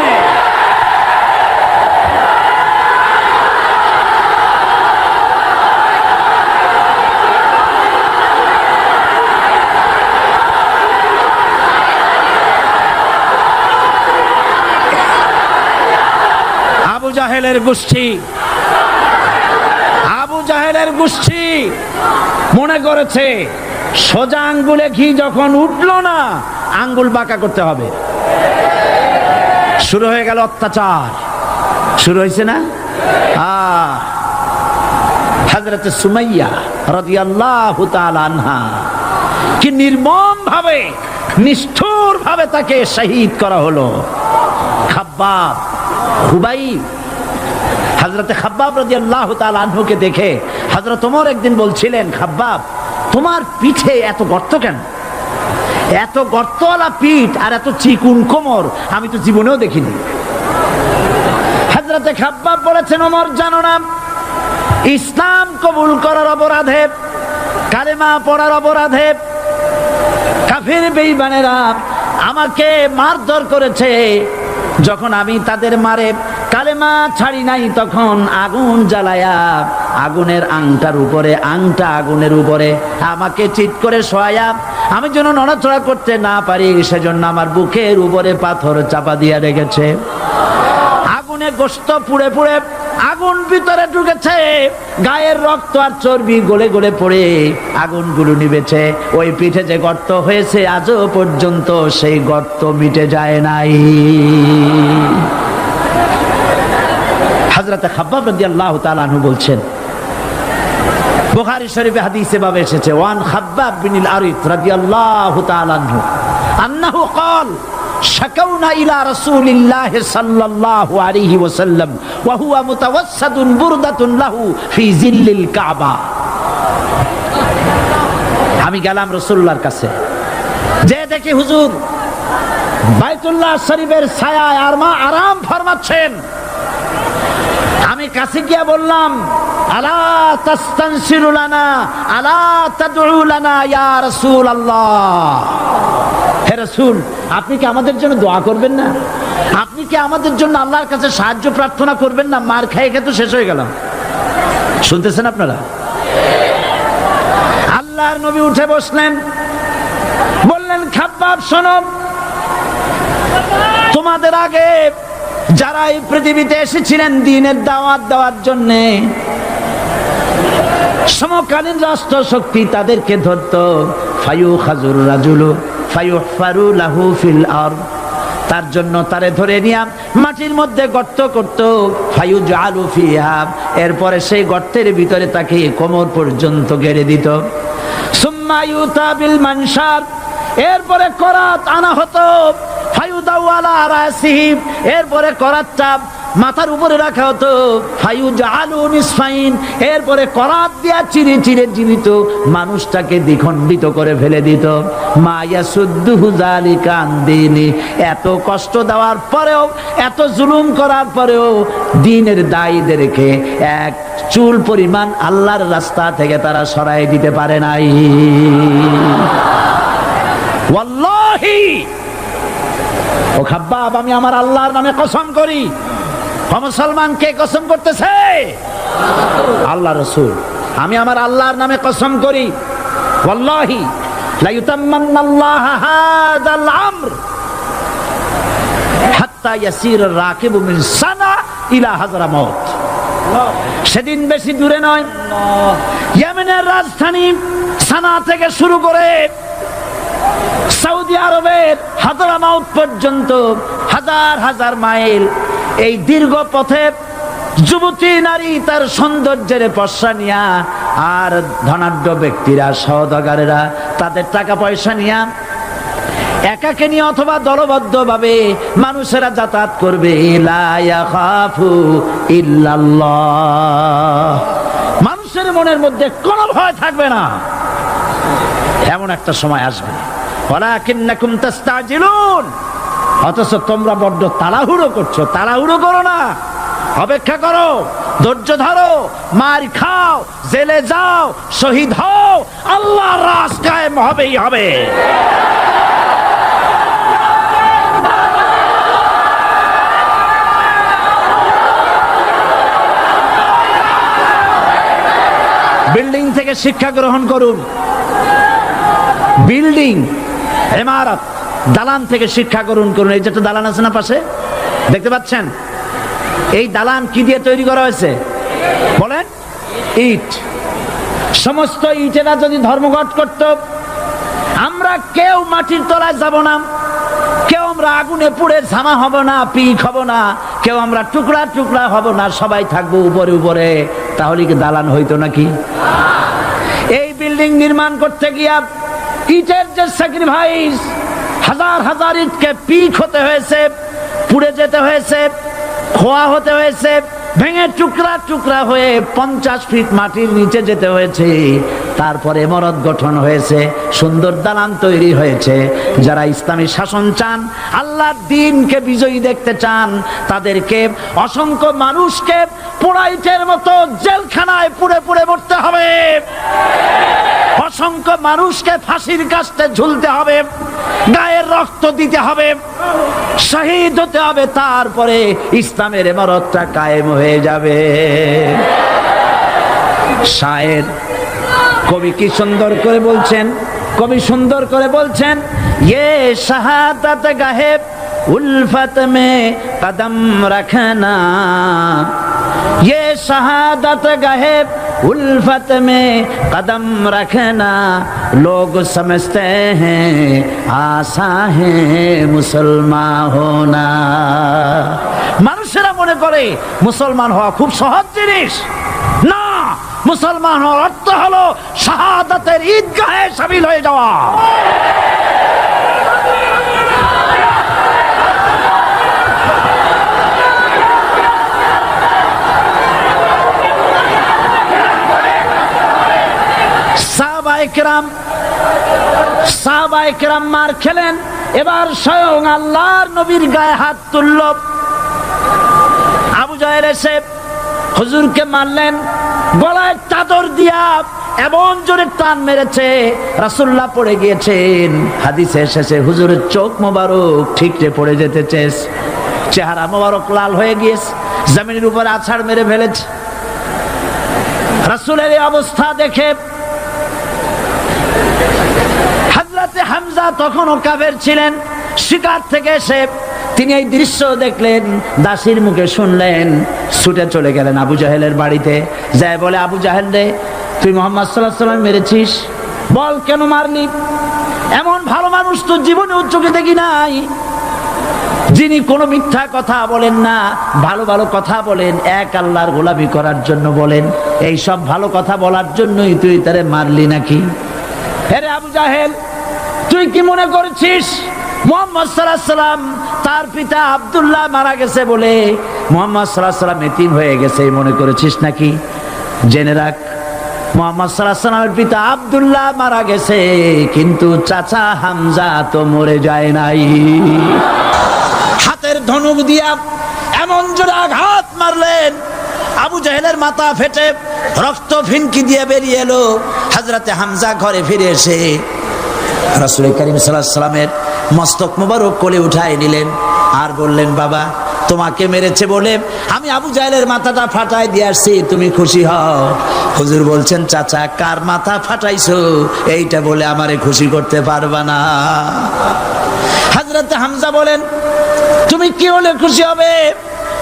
আবু জাহেলের গোষ্ঠী মনে করেছে সোজা আঙ্গুলে ঘি যখন উঠলো না, আঙ্গুল বাঁকা করতে হবে। শুরু হয়ে গেল অত্যাচার, শুরু হয়েছে না? হযরত সুমাইয়া রাদিয়াল্লাহু তাআলা আনহা কি নির্মম ভাবে, নিষ্ঠুর ভাবে তাকে শহীদ করা হলো। খাব্বাব, খুবাইব, হযরত খাব্বাব রাদিয়াল্লাহু তাআলা আনহুকে দেখে হযরত ওমর একদিন বলছিলেন, খাব্বাব তোমার পিঠে এত গর্ত কেন? এত গর্তওয়ালা পিঠ আর এত চিকুন কোমর আমি তো জীবনেও দেখিনি। হযরতে খাব্বাব বলেছেন, ওমর জানো না, ইসলাম কবুল করার অপরাধে, কালেমা পড়ার অপরাধে কাফির বেঈমানেরা আমাকে মারধর করেছে। যখন আমি তাদের মারে কালেমা ছাড়ি নাই, তখন আগুন জ্বালায়া আগুনের আংটার উপরে, আংটা আগুনের উপরে আমাকে চিৎ করে শোয়ায়া, আমি যেন নড়াচড়া করতে না পারি সেজন্য আমার বুকের উপরে পাথর চাপা দিয়া রেখেছে। আগুনে গোশত পুড়ে পুড়ে আগুন ভিতরে ঢুকেছে, গায়ের রক্ত আর চর্বি গলে গলে পড়ে আগুনগুলো নিভেছে। ওই পিঠে যে গর্ত হয়েছে আজও পর্যন্ত সেই গর্ত মিটে যায় নাই। হযরত খাব্বাব রাদিয়াল্লাহু তাআলা আনহু বলছেন, বুখারী শরীফে হাদিসে ভাবে এসেছে, ওয়ান খাব্বাব বিন আরিত রাদিয়াল্লাহু তাআলা আনহু আন্নাহু ক্বাল শাকাউনা ইলা রাসূলিল্লাহ সাল্লাল্লাহু আলাইহি ওয়াসাল্লাম ওয়া হুয়া মুতাওয়াসসাদুন বুরদাতুন লাহু ফি জিল্লিল কাবা। আমি গেলাম রাসূলুল্লাহর কাছে, যে দেখি হুজুর বাইতুল্লাহ শরীফের ছায়ায় আরাম ফরমাচ্ছেন। আমি কাছে গিয়ে বললাম, আলা তাস্তানসিরু লানা আলা তাদউ লানা ইয়া রাসূলুল্লাহ, হে রাসূল, আপনি কি আমাদের জন্য দোয়া করবেন না? আপনি কি আমাদের জন্য আল্লাহর কাছে সাহায্য প্রার্থনা করবেন না? মার খেয়ে খেয়ে তো শেষ হয়ে গেলাম। শুনতেছেন আপনারা? আল্লাহর নবী উঠে বসলেন, বললেন, খাব্বাব শোনো, তোমাদের আগে যারা এই পৃথিবীতে এসেছিলেন দ্বীনের দাওয়াত দেওয়ার জন্য, সমকালীন রাষ্ট্র শক্তি তাদেরকে ধরতো, ফায়ুখাজুর রাজুলু ফায়ুহফারু লাহু ফিল আরদ, তার জন্য তারে ধরে নিয়ে মাটির মধ্যে গর্ত করত, ফায়ুজআলু ফিহা, এরপরে সেই গর্তের ভিতরে তাকে কোমর পর্যন্ত গেড়ে দিত। সুম্মা ইউতা বিল মানশার, এরপরে করাত আনা হতো, ফায়ুদাউ আলা রাসিহি, এরপরে করাতটা মাথার উপরে রাখা হতো, ফায়ুজআলু নিসফাইন, এরপরে করাত দিয়া চিরে চিরে জীবিত মানুষটাকে দ্বিখণ্ডিত করে ফেলে দিত। মা ইয়াসুদ্দুহু যালিকা আন দীনি, এত কষ্ট দেওয়ার পরেও, এত জুলুম করার পরেও দ্বীনের দায়ীদেরকে এক চুল পরিমাণ আল্লাহর রাস্তা থেকে তারা সরাই দিতে পারে নাই। ওয়াল্লাহি, ও খাব্বাব, আমি আমার আল্লাহর নামে কসম করি। মুসলমান কে কসম করতেছে? আল্লাহ রাসূল। আমি আমার আল্লাহর নামে কসম করি, ওয়াল্লাহি লা ইউতাম্মান্নাল্লাহু হাযাল আমর হাত্তা ইয়াসির রাকিবু মিন সানা ইলা হাযরামাউত। সেদিন বেশি দূরে নয়, ইয়েমেনের রাজধানী সানা থেকে শুরু করে সৌদি আরবের হাযরামাউত পর্যন্ত হাজার হাজার মাইল, এই দীর্ঘ পথে যুবতী নারী তার সৌন্দর্যের পশ্চা নিয়া, আর ধনাঢ্য ব্যক্তিরা সওদাগরেরা তাদের টাকা পয়সা নিয়া একাকে নিয়ে অথবা দলবদ্ধ ভাবে মানুষেরা যাতায়াত করবে। লা ইয়াখাফু ইল্লাল্লাহ, মানুষের মনের মধ্যে কোনো ভয় থাকবে না। এমন একটা সময় আসবে, ওয়ালাকিন্নাকুম তাস্তাজিলুন, অথচ তোমরা বড্ড তাড়াহুড়ো করছো। তাড়াহুড়ো করো না, অপেক্ষা করো, ধৈর্য ধরো, মার খাও, জেলে যাও, শহীদ হও, আল্লাহর রাজ কায়েম হবেই হবে। বিল্ডিং থেকে শিক্ষা গ্রহণ করুন। বিল্ডিং, ইমারত, দালান থেকে শিক্ষা গ্রহণ করুন। এই যেটা দালান আছে না পাশে, দেখতে পাচ্ছেন? এই দালান কি দিয়ে তৈরি করা হয়েছে বলেন? ইট। সমস্ত ইটেরা যদি ধর্মঘট করত, আমরা কেউ মাটির তলায় যাব না, কেউ আমরা আগুনে পুড়ে ঝামা হব না, পিক হব না, কেউ আমরা টুকরা টুকরা হব না, সবাই থাকবো উপরে উপরে, তাহলে কি দালান হইতো নাকি? এই বিল্ডিং নির্মাণ করতে গিয়া ইটের যে স্যাক্রিফাইস, হাজার হাজার ইটকে পিক হতে হয়েছে, পুড়ে যেতে হয়েছে, খোয়া হতে হয়েছে, ভেঙে টুকরা টুকরা হয়ে 50 ফিট মাটির নিচে যেতে হয়েছে। তারপরে ইমারত গঠন হয়েছে, সুন্দর দালান তৈরি হয়েছে। যারা ইসলামী শাসন চান, আল্লাহর দ্বীনকে বিজয়ী দেখতে চান, তাদেরকে অসংখ্য মানুষকে পোড়াইটের মতো জেলখানায় পুড়ে পুড়ে মরতে হবে, অসংখ্য মানুষকে ফাঁসির কাস্তে ঝুলতে হবে, গায়ের রক্ত দিতে হবে, শহীদ হতে হবে, তারপরে ইসলামের ইমারতটা কায়েম হয়ে যাবে। শায়ের কবি কি সুন্দর করে বলছেন, কবি সুন্দর করে বলছেন, ये शहादत गाहे उल्फत में कदम रखना, ये शहादत गाहे उल्फत में कदम रखना, लोग समझते हैं आसा है मुसलमान होना। মানুষেরা মনে করে মুসলমান হওয়া খুব সহজ জিনিস। না, মুসলমান হওয়ার অর্থ হলো শাহাদাতের ঈদগাহে শামিল হয়ে যাওয়া। সাহাবায়ে কেরাম মার খেলেন, এবার স্বয়ং আল্লাহর নবীর গায়ে হাত তুলল। আবু জাহেল এসে হুজুরকে মারলেন, গলায় চাদর দিয়া এমন জোরে টান মেরেছে, রাসূলুল্লাহ পড়ে গিয়েছেন। হাদিসে এসেছে হুজুরের চোখ মোবারক ঠিকরে পড়ে যেতেছে, চেহারা মোবারক লাল হয়ে গিয়েছে, জমিনের উপরে আছাড় মেরে ফেলেছে। রাসূলের এই অবস্থা দেখে হযরতে হামজা তখনও কাফের ছিলেন, শিকার থেকে এসে তিনি এই দৃশ্য দেখলেন, দাসীর মুখে শুনলেন, ছুটে চলে গেলেন আবু জাহেলের বাড়িতে। যায় বলে, আবু জাহেল রে, তুই মুহাম্মদ সাল্লাল্লাহু আলাইহি ওয়াসাল্লাম মেরেছিস, বল কেন মারলি? এমন ভালো মানুষ তো জীবনে চোখে দেখি নাই, যিনি কোনো মিথ্যা কথা বলেন না, ভালো ভালো কথা বলেন, এক আল্লাহর গোলামি করার জন্য বলেন। এই সব ভালো কথা বলার জন্যই তুই তারে মারলি নাকি? হে আবু জাহেল, তুই কি মনে করেছিস মুহাম্মদ সাল্লাল্লাহু আলাইহি ওয়াসাল্লাম তার পিতা আব্দুল্লাহ মারা গেছে বলে মুহাম্মদ সাল্লাল্লাহু আলাইহি ওয়াসাল্লাম এতিম হয়ে গেছে মনে করেছিস নাকি? জেনে রাখ, মুহাম্মদ সাল্লাল্লাহু আলাইহি ওয়াসাল্লামের পিতা আব্দুল্লাহ মারা গেছে, কিন্তু চাচা হামজা তো মরে যায় নাই। হাতের ধনুক দিয়া এমন জোরে আঘাত মারলেন, আবু জাহেলের মাথা ফেটে রক্ত ফিনকি দিয়ে বেরিয়ে এলো। হযরতে হামজা ঘরে ফিরে এসে রাসূল করিম সাল্লাল্লাহু আলাইহি ওয়াসাল্লামের মস্তক মোবারক কোলে উঠায় নিলেন আর বললেন, বাবা, তোমাকে মেরেছে বলে আমি আবু জাহেলের মাথাটা ফাটাই দিয়ে আসছি, তুমি খুশি হও। হুজুর বলছেন, চাচা, কার মাথা ফাটাইছো এইটা বলে আমারে খুশি করতে পারবা না। হযরতে হামজা বলেন, তুমি কি হলে খুশি হবে?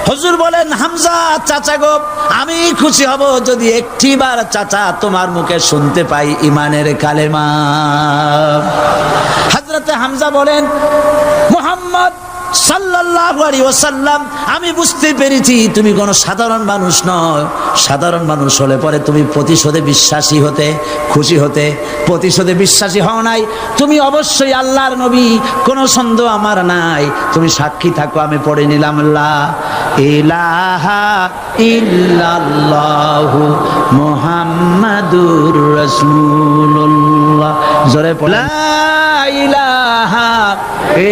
হুজুর বলেন, হামজা চাচা গো, আমি খুশি হব যদি একটিবার চাচা তোমার মুখে শুনতে পাই ঈমানের কালেমা। হযরতে হামজা বলেন, মুহাম্মদ সাল্লাল্লাহু আলাইহি ওয়াসাল্লাম, আমি বুঝতে পেরেছি তুমি কোনো সাধারণ মানুষ নয়। সাধারণ মানুষ হলে পরে তুমি প্রতিশোধে বিশ্বাসী হতে, খুশি হতে। প্রতিশোধে বিশ্বাসী হও নাই, তুমি অবশ্যই আল্লাহর নবী, কোনো সন্দেহ আমার নাই। তুমি সাক্ষী থাকো, আমি পড়ে নিলাম, লা ইলাহা ইল্লাল্লাহু মুহাম্মাদুর রাসূলুল্লাহ। জোরে পড়ে, লা ইলাহা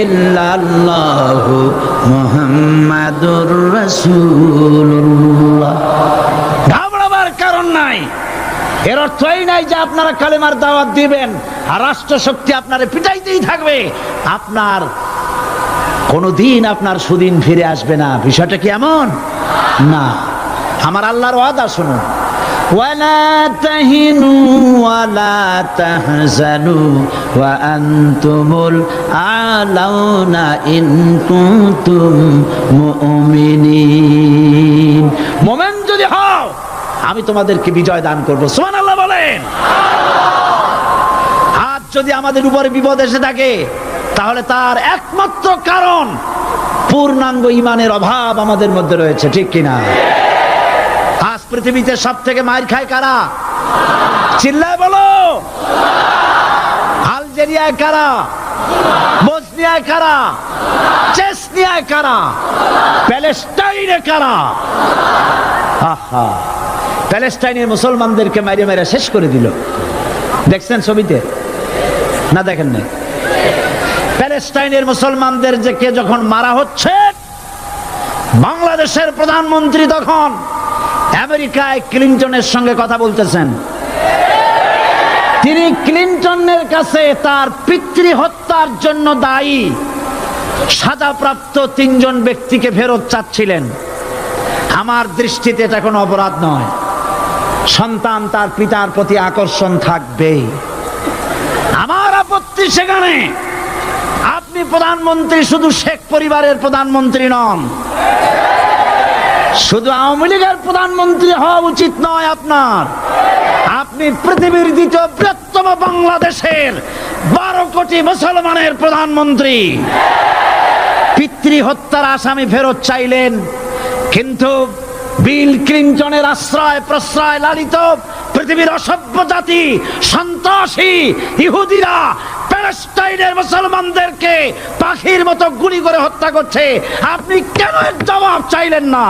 ইল্লাল্লাহু মুহাম্মাদুর রাসূলুল্লাহ। ঘাবড়াবার কারণ নাই। এর অর্থ এই নাই যে আপনারা কালেমার দাওয়াত দিবেন আর রাষ্ট্রশক্তি আপনারে পিটাইতেই থাকবে, আপনার কোনদিন আপনার সুদিন ফিরে আসবে না। বিষয়টা কি এমন না? আমার আল্লাহর ওয়াদা শুনুন, ওয়ালা তাহিনু ওয়ালা তাহজানু ওয়া আনতুমুল আলাউনা ইন কুনতুম মুমিনিন। মুমিন যদি হও, আমি তোমাদেরকে বিজয় দান করব। সুবহানাল্লাহ বলেন। আজ যদি আমাদের উপরে বিপদ এসে থাকে, তাহলে তার একমাত্র কারণ পূর্ণাঙ্গ ঈমানের অভাব আমাদের মধ্যে রয়েছে, ঠিক কিনা? আজ পৃথিবীতে সব থেকে মার খায় কারা? চিল্লায় বলো। আলজেরিয়ায় কারা? বসনিয়ায় কারা, চেচনিয়ায় কারা, প্যালেস্টাইনে কারা। আহা, প্যালেস্টাইনের মুসলমানদেরকে মাইরে মাইরে শেষ করে দিল। দেখছেন ছবিতে না দেখেন নাই? প্যালেস্টাইনের মুসলমানদেরকে যখন মারা হচ্ছে, বাংলাদেশের প্রধানমন্ত্রী তখন আমেরিকায় ক্লিনটনের সঙ্গে কথা বলতেছেন। তিনি ক্লিনটনের কাছে তার পিতৃ হত্যার জন্য দায়ী সাজাপ্রাপ্ত 3 জন ব্যক্তিকে ফেরত চাচ্ছিলেন। আমার দৃষ্টিতে এটা কোনো অপরাধ নয়। সন্তান তার পিতার প্রতি আকর্ষণ থাকবেই। আমার আপত্তি সেখানে আপনি প্রধানমন্ত্রী শুধু শেখ পরিবারের প্রধানমন্ত্রী নন, শুধু আওয়ামী লীগের প্রধানমন্ত্রী হওয়া উচিত নয় আপনার। আপনি পৃথিবীর দ্বিতীয় বৃহত্তম বাংলাদেশের 12 কোটি মুসলমানের প্রধানমন্ত্রী। পিতৃ হত্যার আসামি ফেরত চাইলেন, কিন্তু বিল ক্লিনটনের আশ্রয় প্রশ্রয় লালিত পৃথিবীর অসভ্য জাতি সন্ত্রাসী ইহুদিরা প্যালেস্টাইনের মুসলমানদেরকে পাখির মতো গুলি করে হত্যা করছে। আপনি কেন এর জবাব চাইলেন না?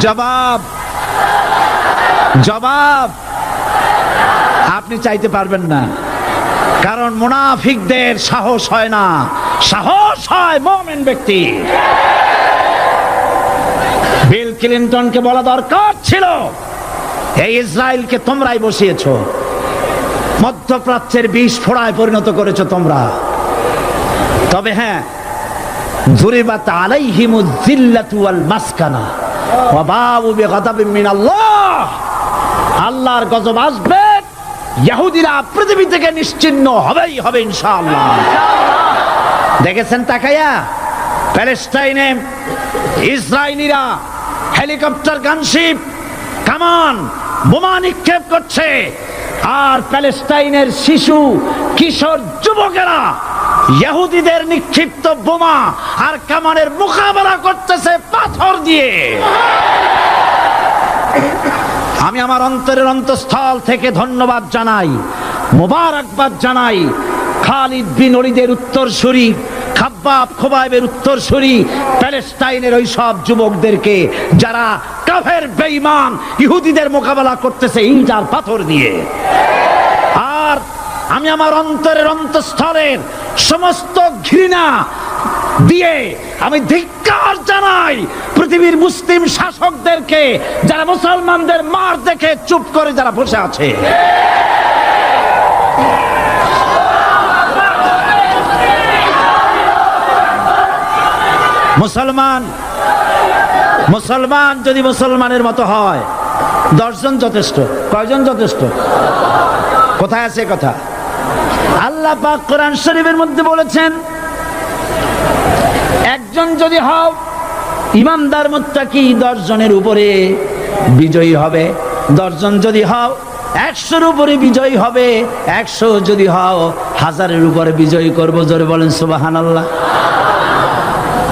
জবাব জবাব আপনি চাইতে পারবেন না, কারণ মুনাফিকদের সাহস হয় না, সাহস হয় মুমিন ব্যক্তি। বিল ক্লিনটনকে বলা দরকার ছিল, এই ইসরায়েলকে তোমরাই বসিয়েছো, মধ্যপ্রাচ্যের বিষ ফোড়ায় পরিণত করেছো তোমরা। তবে হ্যাঁ, যুরিবাত আলাইহিমুয যিল্লাতু ওয়াল মাসকানা ওয়া বাউ বিগাদাবিন মিনাল্লাহ। আল্লাহর গজব আসবে, ইহুদিরা পৃথিবী থেকে নিশ্চিহ্ন হবেই হবে ইনশাআল্লাহ। দেখেছেন তাকায়া প্যালেস্টাইনে ইসরায়েলিরা হেলিকপ্টার, গানশিপ, কামান, বোমা নিক্ষেপ করছে, আর প্যালেস্টাইনের শিশু কিশোর যুবকেরা ইহুদিদের নিক্ষিপ্ত বোমা আর কামানের মোকাবেলা করতেছে পাথর দিয়ে। আমি আমার অন্তরের অন্তঃস্থল থেকে ধন্যবাদ জানাই, মোবারকবাদ জানাই খালিদ বিন ওলীদের উত্তরসূরি, খাব্বাব খোবাইবের উত্তরসূরি প্যালেস্টাইনের ওই সব যুবকদেরকে যারা কাফের বেঈমান ইহুদিদের মোকাবেলা করতেছে ইট আর পাথর দিয়ে। আর আমি আমার অন্তরের অন্তঃস্থলের সমস্ত ঘৃণা দিয়ে আমি ধিক্কার জানাই পৃথিবীর মুসলিম শাসকদেরকে, যারা মুসলমানদের মার দেখে চুপ করে যারা বসে আছে। মুসলমান যদি মুসলমানের মতো হয়, 10 জন যথেষ্ট। কয়জন যথেষ্ট? কোথায় আছে কথা? আল্লাহ পাক কোরআন শরীফের মধ্যে বলেছেন, একজন যদি হও ইমানদার মুত্তাকি 10 জনের উপরে বিজয়ী হবে। 10 জন যদি হও 100-এর উপরে বিজয়ী হবে। 100 যদি হও 1000-এর উপরে বিজয়ী করবো। জোরে বলেন সুবহানাল্লাহ।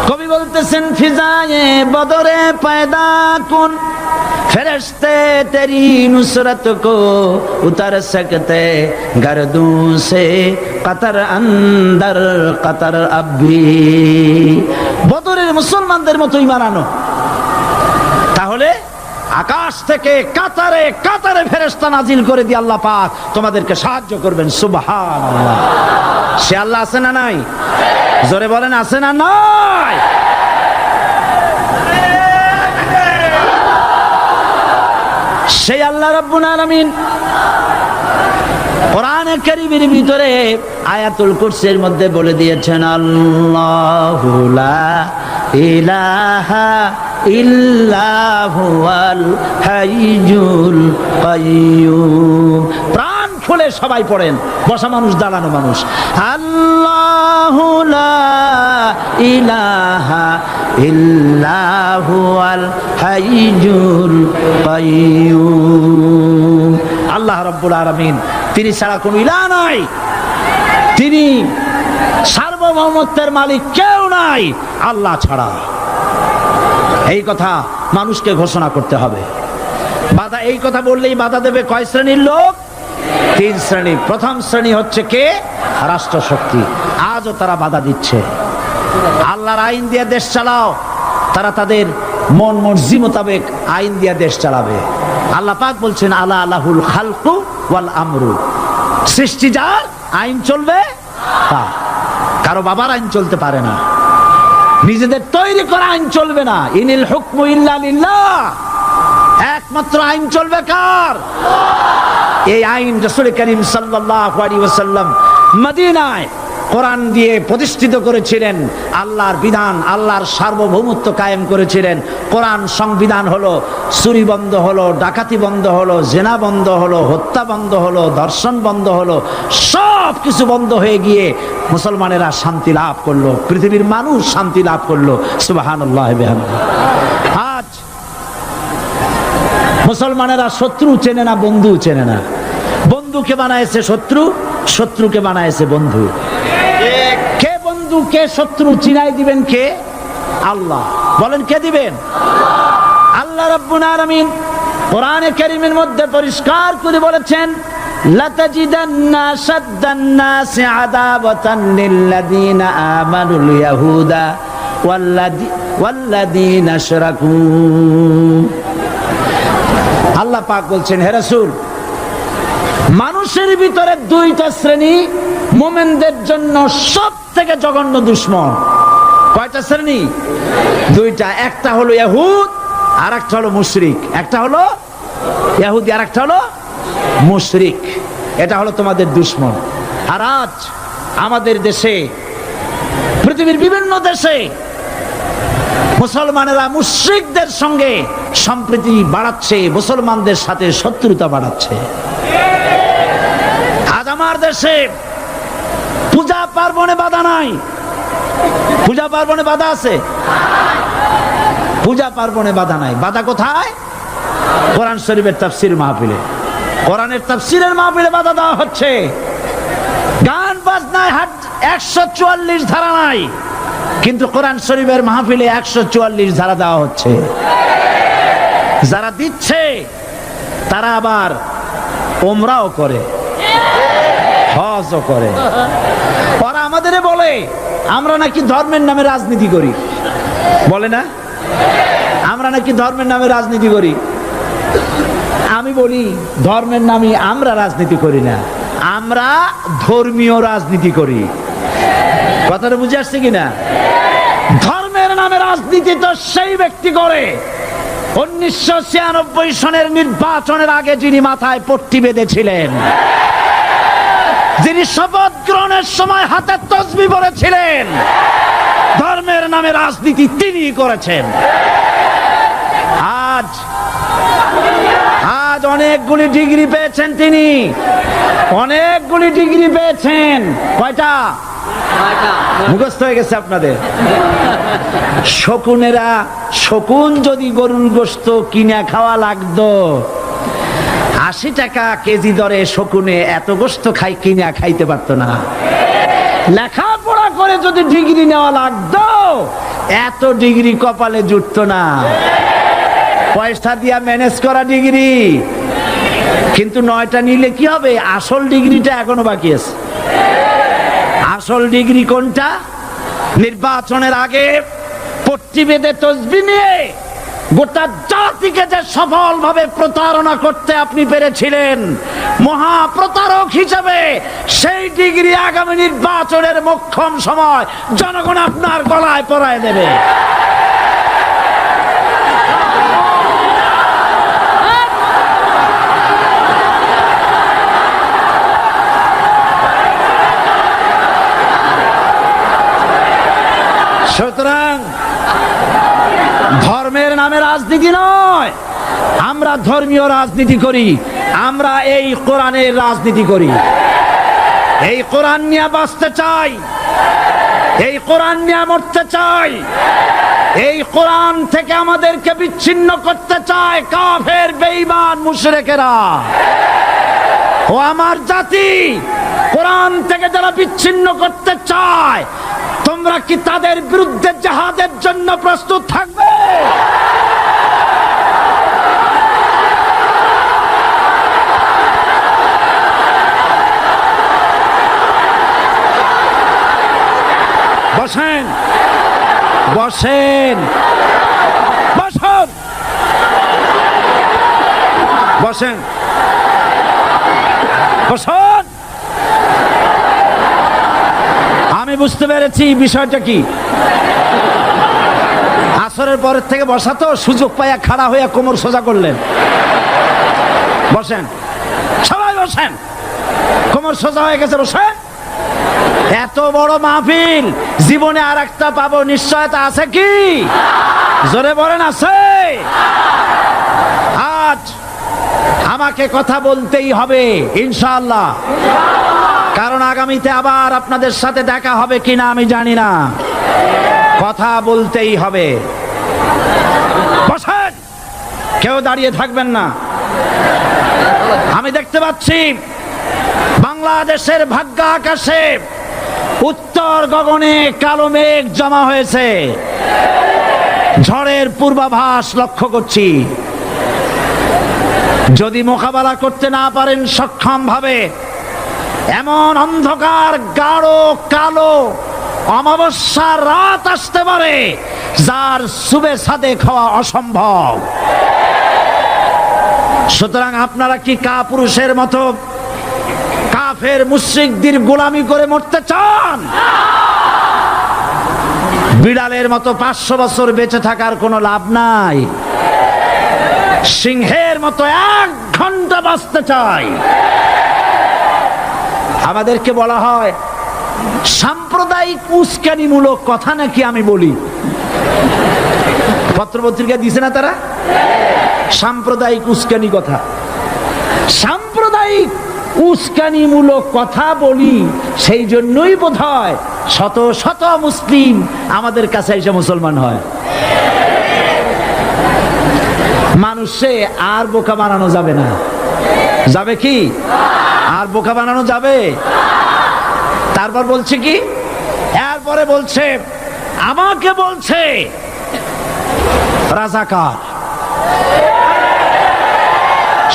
কবি বলতেছেন, ফিজায়ে বদরে পয়দা কুন ফেরেশতে তেরি নুসরত কো উতার সকতে গর্দুঁ সে কতর অন্দর কতর আবি। বদরের মুসলমানদের মতো ঈমান আনো, তাহলে আকাশ থেকে কাতারে কাতারে ফেরেশতা নাজিল করে দিয়ে আল্লাহ পাক তোমাদেরকে সাহায্য করবেন। সুবহানাল্লাহ। সে আল্লাহ আছে না নাই? জোরে বলেন, আছে না নাই? সেই আল্লাহ রাব্বুল আলামিন কোরআনে কারীমের ভিতরে আয়াতুল কুরসির মধ্যে বলে দিয়েছেন, আল্লাহু লা ইলাহা ইল্লা হুয়াল হাইয়ুল কাইয়্যুম। প্রাণ খুলে সবাই পড়েন, বসা মানুষ, দাঁড়ানো মানুষ। আল্লাহু লা ইলাহা ইল্লা হুয়াল হাইয়ুল কাইয়্যুম। আল্লাহ রাব্বুল আলামিন, তিনি ছাড়া কোনো ইলাহ নাই, তিনি সার্বভৌমত্বের মালিক কেউ নাই আল্লাহ ছাড়া। এই কথা মানুষকে ঘোষণা করতে হবে। বাধা, এই কথা বললেই বাধা দেবে কয় শ্রেণীর লোক? 3 শ্রেণী। প্রথম শ্রেণী হচ্ছে কে? রাষ্ট্রশক্তি। আজও তারা বাধা দিচ্ছে। আল্লাহর আইন দিয়ে দেশ চালাও, তারা তাদের মন মর্জি মোতাবেক আইন দিয়ে দেশ চালাবে। আল্লাহ পাক বলছেন আলা আলাহুল খালকু ওয়াল আমরু, সৃষ্টি যার, আইন চলবে তার। কারো বাবার আইন চলতে পারে না, নিজেদের তৈরি করা আইন চলবে না। ইনিল হুকমু ইল্লা লিল্লাহ, একমাত্র আইন চলবে কার? এই আইন রাসূল করিম সাল্লাল্লাহু আলাইহি ওয়াসাল্লাম মদিনায় কোরআন দিয়ে প্রতিষ্ঠিত করেছিলেন। আল্লাহর বিধান, আল্লাহর সার্বভৌমত্ব কায়েম করেছিলেন। কোরআন সংবিধান হলো, চুরি বন্ধ হলো, ডাকাতি বন্ধ হলো, জেনা বন্ধ হলো, হত্যা বন্ধ হলো, ধর্ষণ বন্ধ হলো, সব কিছু বন্ধ হয়ে গিয়ে মুসলমানেরা শান্তি লাভ করলো, পৃথিবীর মানুষ শান্তি লাভ করলো। সুবহানাল্লাহ বিহামদিহি। আজ মুসলমানেরা শত্রু চেনে না, বন্ধু চেনে না। বন্ধুকে বানায়েছে শত্রু, শত্রুকে বানায়েছে বন্ধু। কে বন্ধু কে শত্রু চিনাই দিবেন কে? আল্লাহ। বলেন কে দিবেন? আল্লাহ রাব্বুল আলামিন কোরআনে কারীমের মধ্যে পরিষ্কার করে বলেছেন লাতাজিদান্না শাদ্দান নাসি আদাওয়াতান লিল্লাযীনা আমানুল ইয়াহুদা ওয়াল্লাযীনা আশরাকু। আল্লাহ পাক বলছেন, হে রাসূল, মানুষের ভিতরে 2টা শ্রেণী মুমিনদের জন্য সব থেকে জঘন্য দুশমন। কয়টা শ্রেণী? 2টা। একটা হলো ইহুদ, আর একটা হলো মুশরিক। একটা হলো ইহুদি, আর একটা হলো মুশরিক। এটা হলো তোমাদের দুশমন। আর আজ আমাদের দেশে, পৃথিবীর বিভিন্ন দেশে মুসলমানেরা মুশরিকদের সঙ্গে সম্প্রীতি বাড়াচ্ছে, মুসলমানদের সাথে শত্রুতা বাড়াচ্ছে। আজ আমার দেশে পূজা পার্বণে বাধা নাই। পূজা পার্বণে বাধা আছে? পূজা পার্বণে বাধা নাই। বাধা কোথায়? কোরআন শরীফের তাফসীর মাহফিলে। কোরআনের তাফসীরের মাহফিলে বাধা দেওয়া হচ্ছে। গান বাজনায় 144 ধারা নাই, কিন্তু কোরআন শরীফের মাহফিলে 144 ধারা দেওয়া হচ্ছে। যারা দিচ্ছে তারা আবার ওমরাও করে, হজও করে। ওরা আমাদের বলে আমরা নাকি ধর্মের নামে রাজনীতি করি। বলে না আমরা নাকি ধর্মের নামে রাজনীতি করি। আমি বলি ধর্মের নামে আমরা রাজনীতি করি না, আমরা ধর্মীয় রাজনীতি করি। কথাটা বুঝে আসছে কিনা? ধর্মের নামে রাজনীতি তো সেই ব্যক্তি করে 1996 সনের নির্বাচনের আগে যিনি মাথায় পট্টি বেঁধেছিলেন, যিনি শপথ গ্রহণের সময় হাতে তসবিহ পড়েছিলেন। ধর্মের নামে রাজনীতি তিনি করেছেন। আজ অনেকগুলি ডিগ্রি পেয়েছেন তিনি, অনেকগুলি ডিগ্রি পেয়েছেন। কয়টা? মুখস্থ হয়ে গেছে আপনাদের। শকুনেরা, শকুন যদি গরুর গোশত কিনে খাওয়া লাগতো, 80 টাকা কেজি দরে শকুনে এত গোশত কিনে খাইতে পারতো না। লেখাপড়া করে যদি ডিগ্রি নেওয়া লাগতো, এত ডিগ্রি কপালে জুটতো না। পয়সা দিয়া ম্যানেজ করা ডিগ্রি, কিন্তু 9টা নিলে কি হবে? আসল ডিগ্রিটা এখনো বাকি আছে। আসল ডিগ্রি কোনটা? নির্বাচনের আগে পট্টি বেঁধে তসবিহ নিয়ে গোটা জাতিকে যে সফলভাবে প্রতারণা করতে আপনি পেরেছিলেন মহা প্রতারক হিসেবে, সেই ডিগ্রি আগামী নির্বাচনের মোক্ষম সময় জনগণ আপনার গলায় পরায় দেবে। সুতরাং ধর্মের নামে রাজনীতি নয়, আমরা ধর্মীয় রাজনীতি করি। আমরা এই কোরআনের রাজনীতি করি। এই কোরআন নিয়ে বাঁচতে চাই, এই কোরআন নিয়ে মরতে চাই। এই কোরআন থেকে আমাদেরকে বিচ্ছিন্ন করতে চায় কাফের, বেঈমান, মুশরিকেরা। ও আমার জাতি, কোরআন থেকে যারা বিচ্ছিন্ন করতে চায়, তোমরা কি তাদের বিরুদ্ধে জিহাদের জন্য প্রস্তুত থাকবে? বসেন, বসেন, বসুন, বসেন, বসুন। আমি বুঝতে পেরেছি বিষয়টা কি। আসরের পরের থেকে বসা তো, সুযোগ পাইয়া খাড়া হইয়া কোমর সোজা করলেন। বসেন, সবাই বসেন, কোমর সোজা হয়ে গেছে, বসেন। এত বড় মাহফিল, জীবনে আর একটা পাবো নিশ্চয়তা আছে কি? জোরে বলেন, আছে? আজ আমাকে কথা বলতেই হবে ইনশাআল্লাহ, কারণ আগামীতে আবার আপনাদের সাথে দেখা হবে কিনা আমি জানি না। কথা বলতেই হবে। বসেন, কেউ দাঁড়িয়ে থাকবেন না। আমি দেখতে পাচ্ছি বাংলাদেশের ভাগ্য আকাশে উত্তর গগনে কালো মেঘ জমা হয়েছে, ঝড়ের পূর্বাভাস লক্ষ্য করছি। যদি মোকাবেলা করতে না পারেন সক্ষম ভাবে, এমন অন্ধকার গাঢ় কালো অমাবস্যার রাত আসতে পারে যার সুবে সাদে খাওয়া অসম্ভব। সুতরাং আপনারা কি কাপুরুষের মতো কাফের মুশরিকদের গোলামি করে মরতে চান? বিড়ালের মতো 500 বছর বেঁচে থাকার কোনো লাভ নাই। সিংহের মতো 1 ঘন্টা বাঁচতে চাই। আমাদেরকে বলা হয় সাম্প্রদায়িক উস্কানিমূলক কথা নাকি আমি বলি। পত্রপত্রিকা দিছে না তারা? সাম্প্রদায়িক উস্কানি কথা, সাম্প্রদায়িক উস্কানিমূলক কথা বলি। সেই জন্যই বোধহয় শত শত মুসলিম আমাদের কাছে এসে মুসলমান হয়। মানুষে আর বোকা বানানো যাবে না। যাবে কি? আর বোকা বানানো যাবে? তারপর বলছে কি, এরপরে বলছে আমাকে বলছে রাজাকার।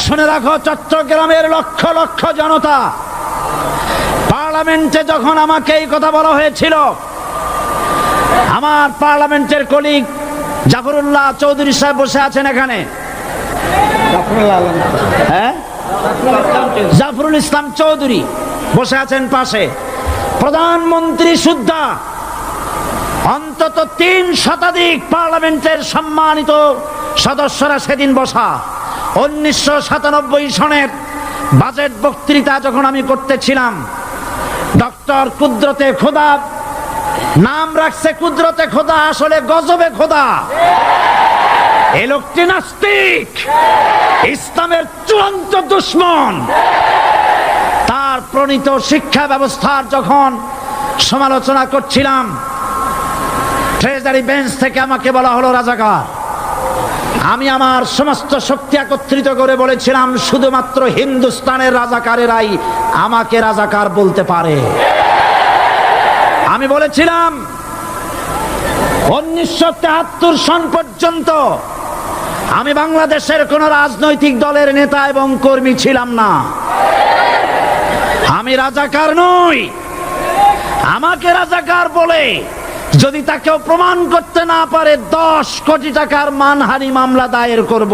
শুনে রাখো চট্টগ্রামের লক্ষ লক্ষ জনতা, পার্লামেন্টে যখন আমাকে এই কথা বলা হয়েছিল, আমার পার্লামেন্টের কলিগ জাফরুল্লাহ চৌধুরী সাহেব বসে আছেন এখানে। হ্যাঁ, জাফরুল ইসলাম চৌধুরী বসে আছেন পাশে। প্রধানমন্ত্রী সুদ্ধা, অন্তত 3 শতাধিক পার্লামেন্টের সম্মানিত সদস্যরা সেদিন বসা। 1997 সনের বাজেট বক্তৃতা যখন আমি করতেছিলাম, ডক্টর কুদরতে খোদা, নাম রাখছে কুদরতে খোদা, আসলে গজবে খোদা। এই লোকটি নাস্তিক, ইসলামের চূড়ান্ত দুশমন। তার প্রণীত শিক্ষা ব্যবস্থার যখন সমালোচনা করছিলাম, ট্রেজারি বেঞ্চ থেকে আমাকে বলা হলো রাজাকার। আমি আমার সমস্ত শক্তি একত্রিত করে বলেছিলাম শুধুমাত্র হিন্দুস্তানের রাজাকারেরাই আমাকে রাজাকার বলতে পারে। আমি বলেছিলাম 1973 সন পর্যন্ত আমি বাংলাদেশের কোন রাজনৈতিক দলের নেতা এবং কর্মী ছিলাম না। আমি রাজাকার নই। আমাকে রাজাকার বলে যদি তাকেও প্রমাণ করতে না পারে 10 কোটি টাকার মানহানি মামলা দায়ের করব।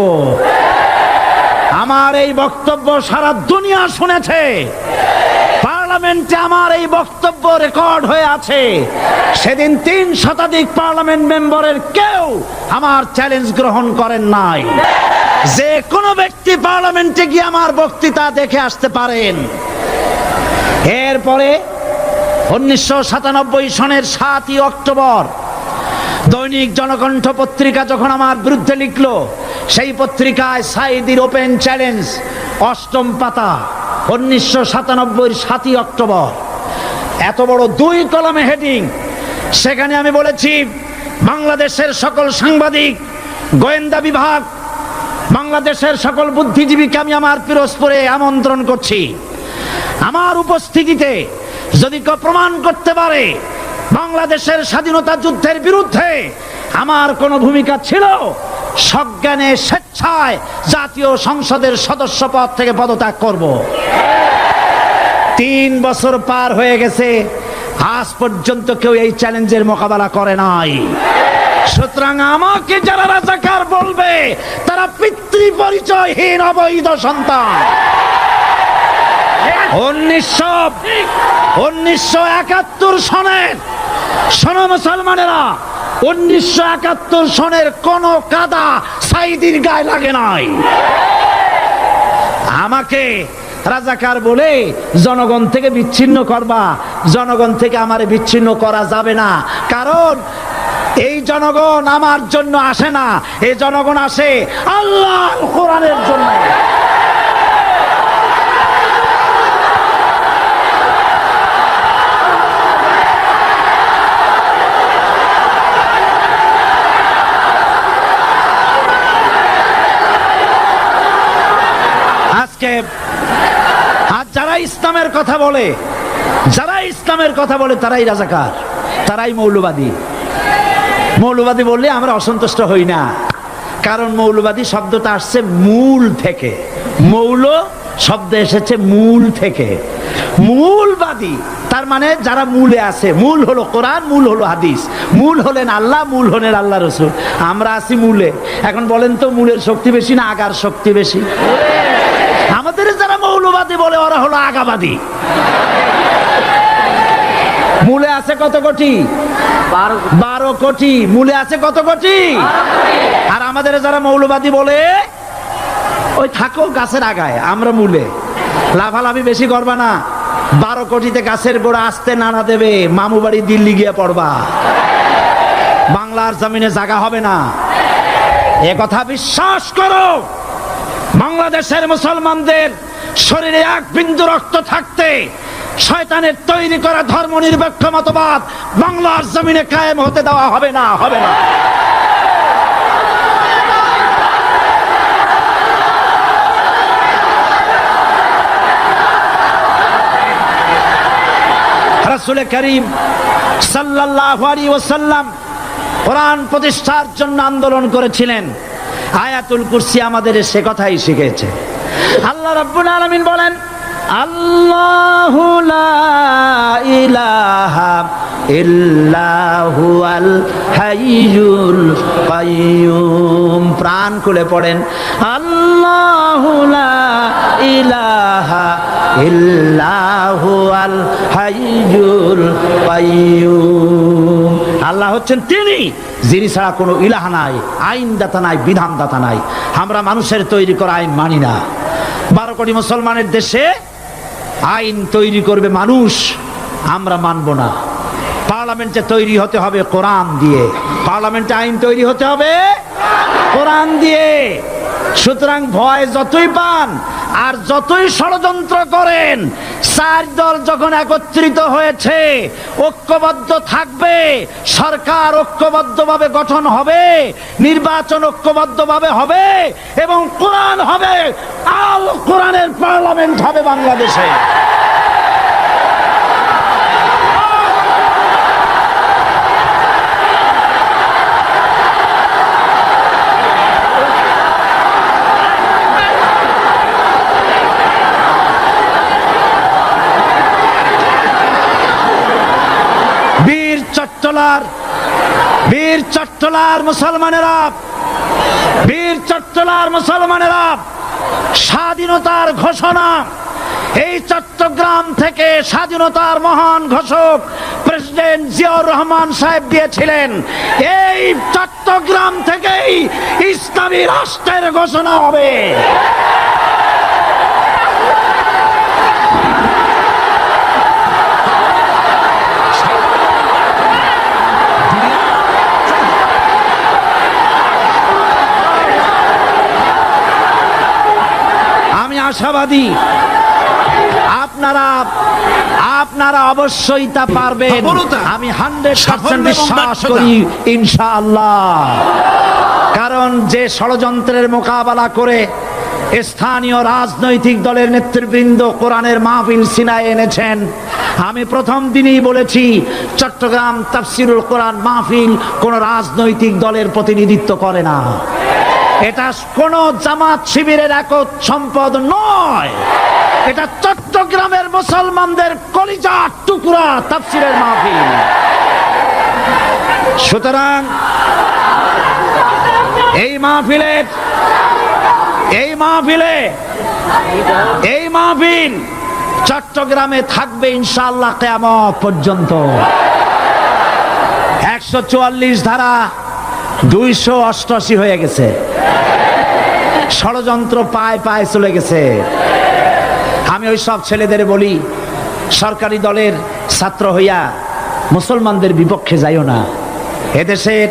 আমার এই বক্তব্য সারা দুনিয়া শুনেছে। পার্লামেন্টে আমার এই বক্তব্য রেকর্ড হয়ে আছে। সেদিন 3 শতাধিক পার্লামেন্ট মেম্বারের কেউ আমার চ্যালেঞ্জ গ্রহণ করেন নাই। যে কোনো ব্যক্তি পার্লামেন্টে গিয়ে আমার বক্তৃতা দেখে আসতে পারেন। এরপরে 1997 সনের 7ই অক্টোবর দৈনিক জনকণ্ঠ পত্রিকা যখন আমার বিরুদ্ধে লিখলো, সেই পত্রিকায় সাইদির ওপেন চ্যালেঞ্জ 8ম পাতা, 1997 7ই অক্টোবর, এত বড় 2 কলামে হেডিং। সেখানে আমি বলেছি বাংলাদেশের সকল সাংবাদিক, গোয়েন্দা বিভাগ, বাংলাদেশের সকল বুদ্ধিজীবীকে আমি আমার পিরোজপুরে আমন্ত্রণ করছি। আমার উপস্থিতিতে যদি কেউ প্রমাণ করতে পারে বাংলাদেশের স্বাধীনতা যুদ্ধের বিরুদ্ধে আমার কোনো ভূমিকা ছিল? সজ্ঞানে স্বেচ্ছায় জাতীয় সংসদের সদস্য পদ থেকে পদত্যাগ করব। 3 বছর পার হয়ে গেছে, আজ পর্যন্ত কেউ এই চ্যালেঞ্জের মোকাবেলা করে নাই। সুতরাং আমাকে যারা রাজাকার বলবে তারা পিতৃ পরিচয়হীন অবৈধ সন্তান। 1971 সনের, শোনো মুসলমানেরা, 1971 সনের কোন কাদা সাইদির গায়ে লাগে নাই। আমাকে রাজাকার বলে জনগণ থেকে বিচ্ছিন্ন করবা, জনগণ থেকে আমারে বিচ্ছিন্ন করা যাবে না। কারণ এই জনগণ আমার জন্য আসে না, এই জনগণ আসে আল্লাহর কোরআনের জন্য। আজকে আর যারা ইসলামের কথা বলে, যারা ইসলামের কথা বলে তারাই রাজাকার, তারাই মৌলবাদী। মৌলবাদী বললে আমরা অসন্তুষ্ট হই না, কারণ মৌলবাদী শব্দটা আসছে মূল থেকে। মৌল শব্দ এসেছে মূল থেকে। মূলবাদী তার মানে যারা মূলে আছে। মূল হলো কোরআন, মূল হলো হাদিস, মূল হলেন আল্লাহ, মূল হলেন আল্লাহ রসুল। আমরা আছি মূলে। এখন বলেন তো মূলের শক্তি বেশি না আগার শক্তি বেশি? আমাদের যারা মৌলবাদী বলে ওরা হলো আগাবাদী। মূলে আছে কত কোটি? 12 কোটি। মূলে আছে কত কোটি? আর আমাদের যারা মৌলবাদী বলে ওই থাকো গাছের আগায়, আমরা মূলে। লাভালাভি বেশি করবা না, 12 কোটিতে গাছের গোড়া আসতে নানা দেবে, মামু বাড়ি দিল্লি গিয়ে পড়বা, বাংলার জমিনে জায়গা হবে না। এ কথা বিশ্বাস করো। বাংলাদেশের মুসলমানদের শরীরে 1 বিন্দু রক্ত থাকতে শয়তানের তৈরি করা ধর্ম নিরপেক্ষ মতবাদ বাংলার জমিনে কায়েম হতে দেওয়া হবে না, হবে না। রাসূল করিম সাল্লাল্লাহু আলাইহি ওয়াসাল্লাম কোরআন প্রতিষ্ঠার জন্য আন্দোলন করেছিলেন। আয়াতুল কুরসি আমাদের সে কথাই শিখেছে। আল্লাহ রাব্বুল আলামিন বলেন, আল্লাহু লা ইলাহা ইল্লাহু আল হাইয়ুল কাইয়ুম। প্রাণ খুলে পড়েন, আল্লাহু লা ইলাহা ইল্লাহু আল হাইয়ুল কাইয়ুম। আল্লাহ হচ্ছেন তিনি, যিনি ছাড়া কোনো ইলাহ নাই, আইনদাতা নাই, বিধানদাতা নাই। আমরা মানুষের তৈরি করা আইন মানি না। 12 কোটি মুসলমানের দেশে আইন তৈরি করবে মানুষ, আমরা মানব না। পার্লামেন্টে তৈরি হতে হবে কোরআন দিয়ে, পার্লামেন্টে আইন তৈরি হতে হবে কোরআন দিয়ে। সুতরাং ভয় যতই পান আর যতই ষড়যন্ত্র করেন, 4 দল যখন একত্রিত হয়েছে, ঐক্যবদ্ধ থাকবে, সরকার ঐক্যবদ্ধভাবে গঠন হবে, নির্বাচন ঐক্যবদ্ধভাবে হবে এবং কোরআন হবে, আল কোরআনের পার্লামেন্ট হবে বাংলাদেশে। বীর চট্টলার মুসলমানেরা, বীর চট্টলার মুসলমানেরা স্বাধীনতার ঘোষণা এই চট্টগ্রাম থেকে স্বাধীনতার মহান ঘোষক প্রেসিডেন্ট জিয়াউর রহমান সাহেব দিয়েছিলেন। এই চট্টগ্রাম থেকেই ইসলামী রাষ্ট্রের ঘোষণা হবে। আশাবাদী আপনারা অবশ্যই তা পারবেন। আমি 100% বিশ্বাস করি ইনশাআল্লাহ। কারণ যে ষড়যন্ত্রের মোকাবেলা করে স্থানীয় রাজনৈতিক দলের নেতৃবৃন্দ কোরআনের মাহফিল সিনায় এনেছেন। আমি প্রথম দিনই বলেছি, চট্টগ্রাম তাফসিরুল কোরআন মাহফিল কোন রাজনৈতিক দলের প্রতিনিধিত্ব করে না। এটা কোন জামাত শিবিরের একক সম্পদ নয়, এটা চট্টগ্রামের মুসলমানদের কলিজার টুকরা তাফসিরের মাহফিল। সুতরাং এই মাহফিল চট্টগ্রামে থাকবে ইনশাআল্লাহ কিয়ামত পর্যন্ত। 144 ধারা 288 হয়ে গেছে, ষড়যন্ত্র পায় পায় চলে গেছে। আমি ওই সব ছেলেদের বলি, সরকারি দলের ছাত্র হইয়া মুসলমানদের বিপক্ষে যাইও না। এদেশের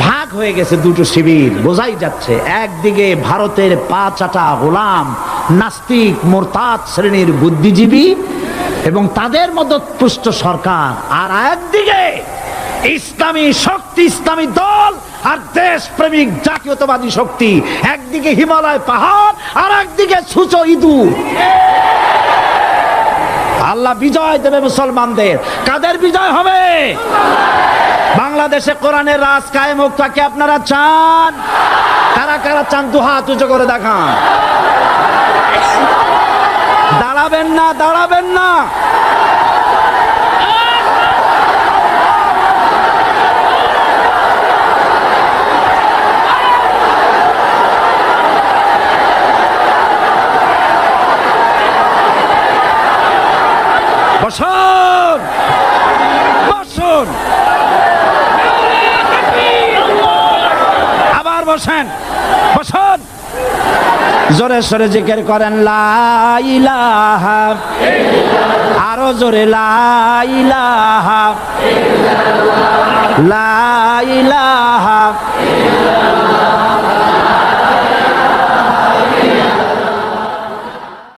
ভাগ হয়ে গেছে দুটো শিবির, বোঝাই যাচ্ছে। একদিকে ভারতের পা চাটা গোলাম নাস্তিক মোরতাদ শ্রেণীর বুদ্ধিজীবী এবং তাদের মদতপুষ্ট সরকার, আর একদিকে ইসলামী শক্তি, ইসলামী দল আর দেশ প্রেমিক জাতীয়তাবাদী শক্তি। একদিকে হিমালয় পাহাড় আর একদিকে সূচো ইঁদুর। আল্লাহ বিজয় দেবে মুসলমানদের। কাদের বিজয় হবে? বাংলাদেশে কোরআনের রাজ কায়েম হোক, তাকে আপনারা চান? কারা কারা চান? দু হাত উঁচু করে দেখান। দাঁড়াবেন না, দাঁড়াবেন না। বসুন, বসুন, আবার বসেন, বসুন। জোরে সরে জিকির করেন লা ইলাহা, আরো জোরে লা ইলাহা, লা ইলাহা।